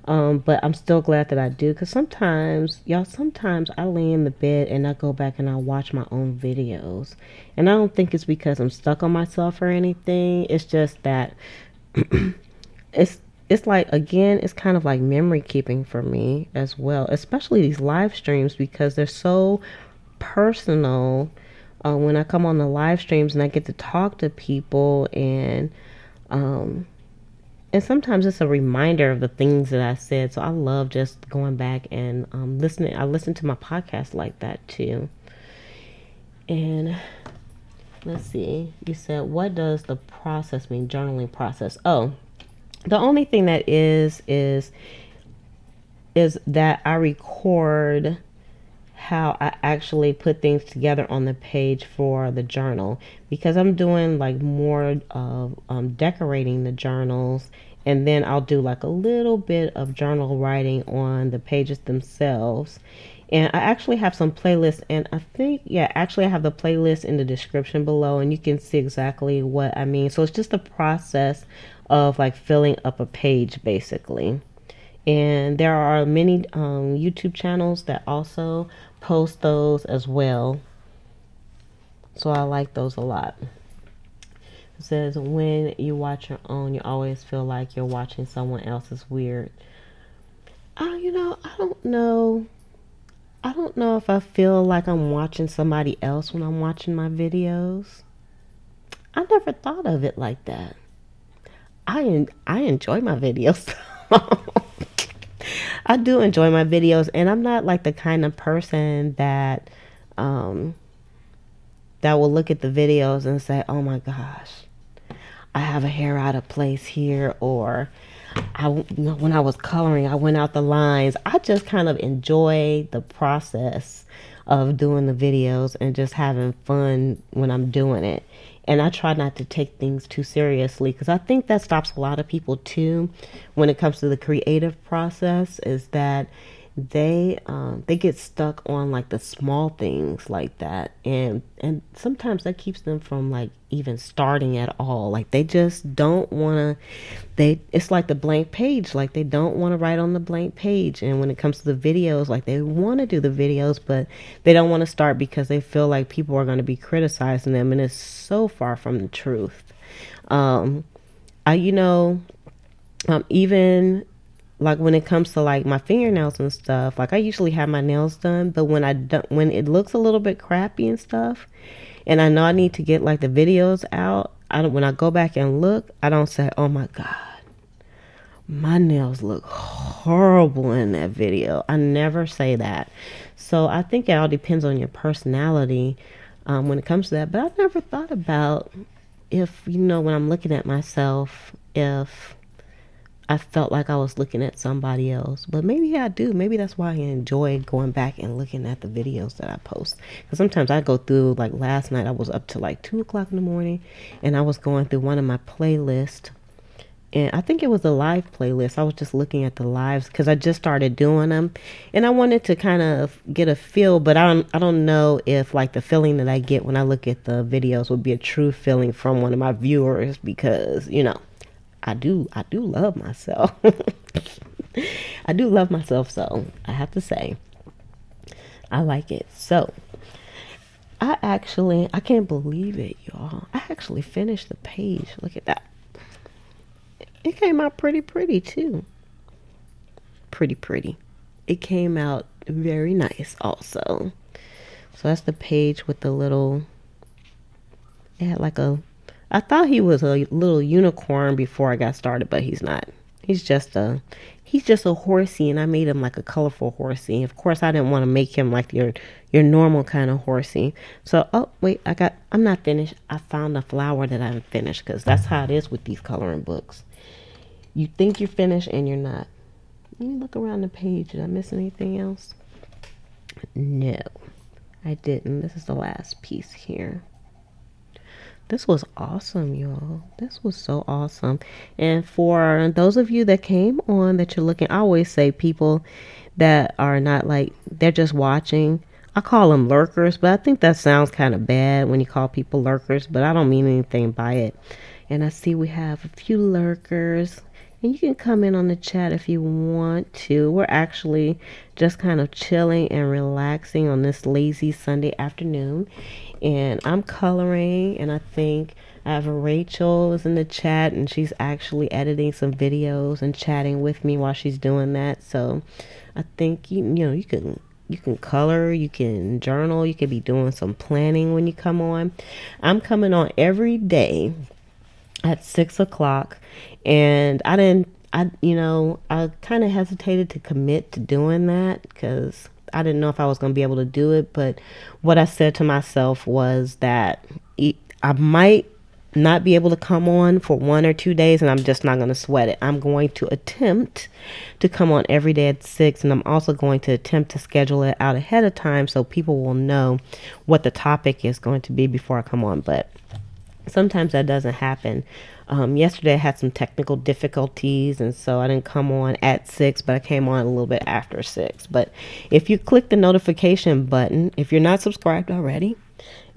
But I'm still glad that I do, because sometimes I lay in the bed and I go back and I watch my own videos, and I don't think it's because I'm stuck on myself or anything. It's just that it's it's like, again, it's kind of like memory keeping for me as well, especially these live streams, because they're so personal. When I come on the live streams and I get to talk to people, um, and sometimes it's a reminder of the things that I said. So I love just going back and listening. I listen to my podcast like that too. And let's see, you said, what does the process mean, journaling process? Oh, the only thing that is that I record how I actually put things together on the page for the journal, because I'm doing like more of decorating the journals, and then I'll do like a little bit of journal writing on the pages themselves. And I actually have some playlists, and I think, yeah, actually I have the playlist in the description below, and you can see exactly what I mean. So it's just a process of like filling up a page basically. And there are many YouTube channels that also post those as well. So I like those a lot. It says, when you watch your own, you always feel like you're watching someone else's. Weird. I don't know. I don't know if I feel like I'm watching somebody else when I'm watching my videos. I never thought of it like that. I enjoy my videos. I do enjoy my videos, and I'm not like the kind of person um, that will look at the videos and say, "Oh my gosh, I have a hair out of place here," or when I was coloring, I went out the lines. I just kind of enjoy the process of doing the videos and just having fun when I'm doing it. And I try not to take things too seriously, because I think that stops a lot of people too when it comes to the creative process, is that they get stuck on like the small things like that, and sometimes that keeps them from like even starting at all. Like they just don't want to, it's like the blank page, like they don't want to write on the blank page. And when it comes to the videos, like they want to do the videos, but they don't want to start because they feel like people are going to be criticizing them, and it's so far from the truth. um I even like when it comes to like my fingernails and stuff, like I usually have my nails done, but when it looks a little bit crappy and stuff, and I know I need to get like the videos out, I don't, when I go back and look, I don't say, "Oh my god, my nails look horrible in that video." I never say that. So I think it all depends on your personality when it comes to that. But I've never thought about, if, when I'm looking at myself, if I felt like I was looking at somebody else. But maybe I do. Maybe that's why I enjoy going back and looking at the videos that I post. Because sometimes I go through, like last night, I was up to like 2 o'clock in the morning, and I was going through one of my playlists. And I think it was a live playlist. I was just looking at the lives because I just started doing them, and I wanted to kind of get a feel. But I don't know if like the feeling that I get when I look at the videos would be a true feeling from one of my viewers, because I do love myself. I do love myself, so I have to say I like it. So I can't believe it, y'all. I actually finished the page. Look at that. It came out pretty too. Pretty. It came out very nice also. So that's the page with the little, it had like a, I thought he was a little unicorn before I got started, but he's not. He's just a horsey, and I made him like a colorful horsey. Of course, I didn't want to make him like your normal kind of horsey. So, oh wait, I'm not finished. I found a flower that I haven't finished, because that's how it is with these coloring books. You think you're finished and you're not. Let me look around the page. Did I miss anything else? No, I didn't. This is the last piece here. This was awesome, y'all. This was so awesome. And for those of you that came on that you're looking, I always say people that are not like, they're just watching. I call them lurkers, but I think that sounds kind of bad when you call people lurkers, but I don't mean anything by it. And I see we have a few lurkers. And you can come in on the chat if you want to. We're actually just kind of chilling and relaxing on this lazy Sunday afternoon. And I'm coloring, and I think I have Rachel is in the chat, and she's actually editing some videos and chatting with me while she's doing that. So I think you can color, you can journal, you could be doing some planning when you come on. I'm coming on every day at 6 o'clock, and I kind of hesitated to commit to doing that because I didn't know if I was going to be able to do it. But what I said to myself was that I might not be able to come on for 1 or 2 days, and I'm just not going to sweat it. I'm going to attempt to come on every day at 6, and I'm also going to attempt to schedule it out ahead of time so people will know what the topic is going to be before I come on. But sometimes that doesn't happen. Yesterday I had some technical difficulties, and so I didn't come on at 6, but I came on a little bit after 6. But if you click the notification button, if you're not subscribed already,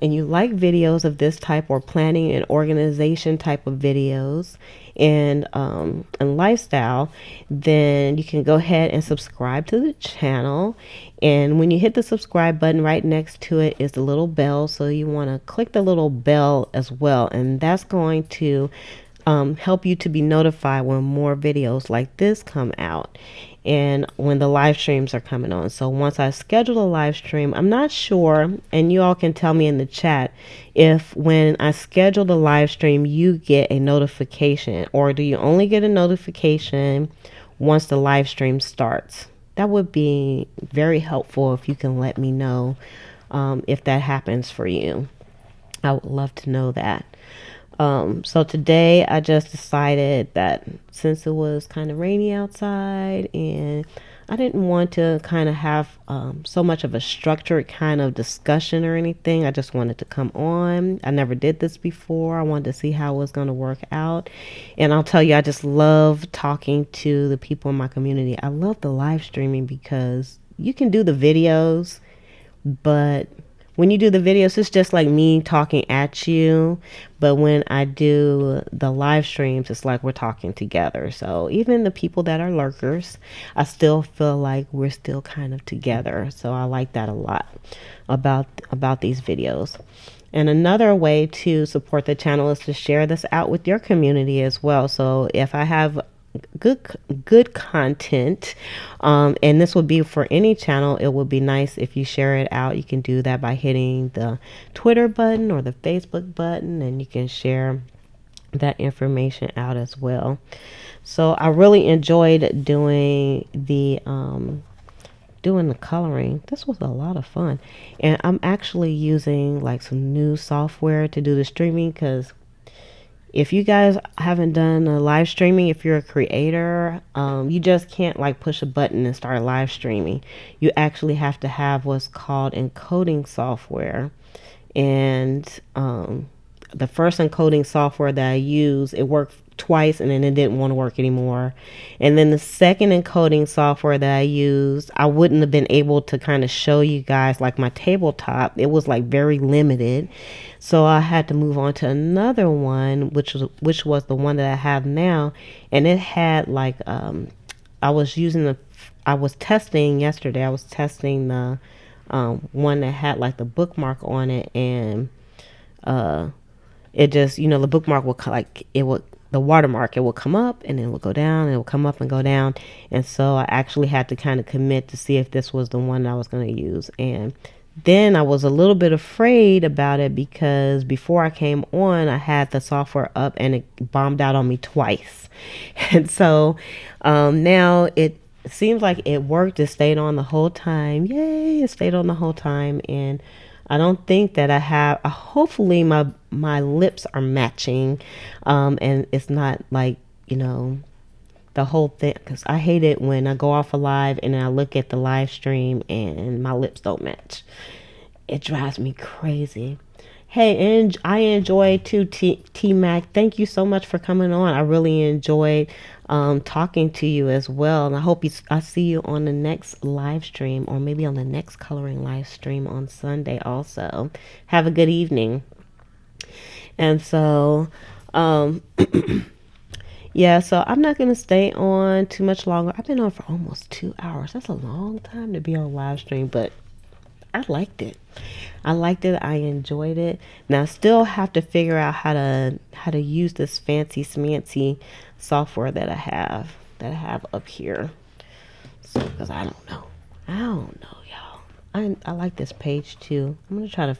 and you like videos of this type or planning and organization type of videos and lifestyle, then you can go ahead and subscribe to the channel. And when you hit the subscribe button, right next to it is the little bell. So you want to click the little bell as well. And that's going to help you to be notified when more videos like this come out and when the live streams are coming on. So once I schedule a live stream, I'm not sure, and you all can tell me in the chat if when I schedule the live stream you get a notification, or do you only get a notification once the live stream starts. That would be very helpful if you can let me know if that happens for you. I would love to know that. So today I just decided that since it was kind of rainy outside and I didn't want to kind of have so much of a structured kind of discussion or anything. I just wanted to come on. I never did this before. I wanted to see how it was going to work out. And I'll tell you, I just love talking to the people in my community. I love the live streaming because you can do the videos, but when you do the videos, it's just like me talking at you. But when I do the live streams, it's like we're talking together. So even the people that are lurkers, I still feel like we're still kind of together. So I like that a lot about these videos. And another way to support the channel is to share this out with your community as well. So if I have good content, and this would be for any channel, it would be nice if you share it out. You can do that by hitting the Twitter button or the Facebook button, and you can share that information out as well. So I really enjoyed doing the coloring. This was a lot of fun, and I'm actually using like some new software to do the streaming, because if you guys haven't done a live streaming, if you're a creator, you just can't like push a button and start live streaming. You actually have to have what's called encoding software. And the first encoding software that I used, it worked twice and then it didn't want to work anymore. And then the second encoding software that I used, I wouldn't have been able to kind of show you guys like my tabletop. It was like very limited. So I had to move on to another one, which was the one that I have now. And it had like I was testing yesterday. I was testing the one that had like the bookmark on it, and it just, the bookmark would the watermark, it will come up and then it will go down, and it will come up and go down. And so I actually had to kind of commit to see if this was the one that I was going to use. And then I was a little bit afraid about it because before I came on, I had the software up and it bombed out on me twice. And so now it seems like it worked. It stayed on the whole time. Yay, it stayed on the whole time. And I don't think that I have, hopefully my lips are matching, and it's not like, the whole thing, because I hate it when I go off a live and I look at the live stream and my lips don't match. It drives me crazy. Hey, and I enjoyed too, T Mac. Thank you so much for coming on. I really enjoyed talking to you as well. And I hope I see you on the next live stream, or maybe on the next coloring live stream on Sunday also. Have a good evening. And so, um, yeah, so I'm not going to stay on too much longer. I've been on for almost 2 hours. That's a long time to be on live stream, but I liked it. I liked it. I enjoyed it. Now I still have to figure out how to use this fancy smancy software that I have up here. So because I don't know, y'all. I like this page too. I'm gonna try to.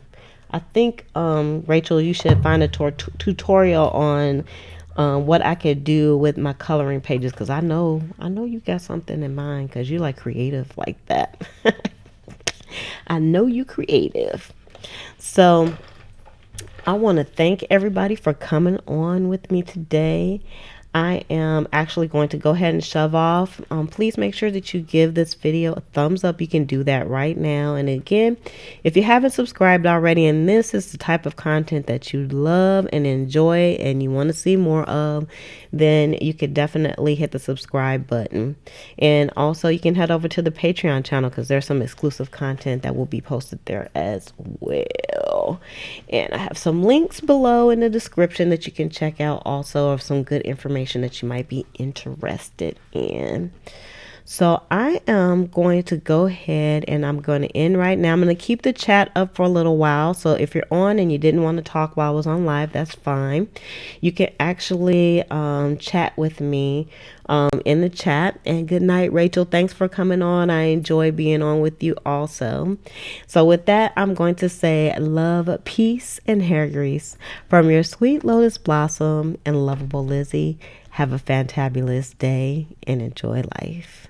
I think Rachel, you should find a tutorial on what I could do with my coloring pages because I know you got something in mind because you like creative like that. I know you creative. So I want to thank everybody for coming on with me today. I am actually going to go ahead and shove off. Please make sure that you give this video a thumbs up. You can do that right now. And again, if you haven't subscribed already and this is the type of content that you love and enjoy and you want to see more of, then you could definitely hit the subscribe button. And also you can head over to the Patreon channel because there's some exclusive content that will be posted there as well. And I have some links below in the description that you can check out also of some good information that you might be interested in. So I am going to go ahead and I'm going to end right now. I'm going to keep the chat up for a little while. So if you're on and you didn't want to talk while I was on live, that's fine. You can actually chat with me in the chat. And good night, Rachel. Thanks for coming on. I enjoy being on with you also. So with that, I'm going to say love, peace, and hair grease from your sweet lotus blossom and lovable Lizzie. Have a fantabulous day and enjoy life.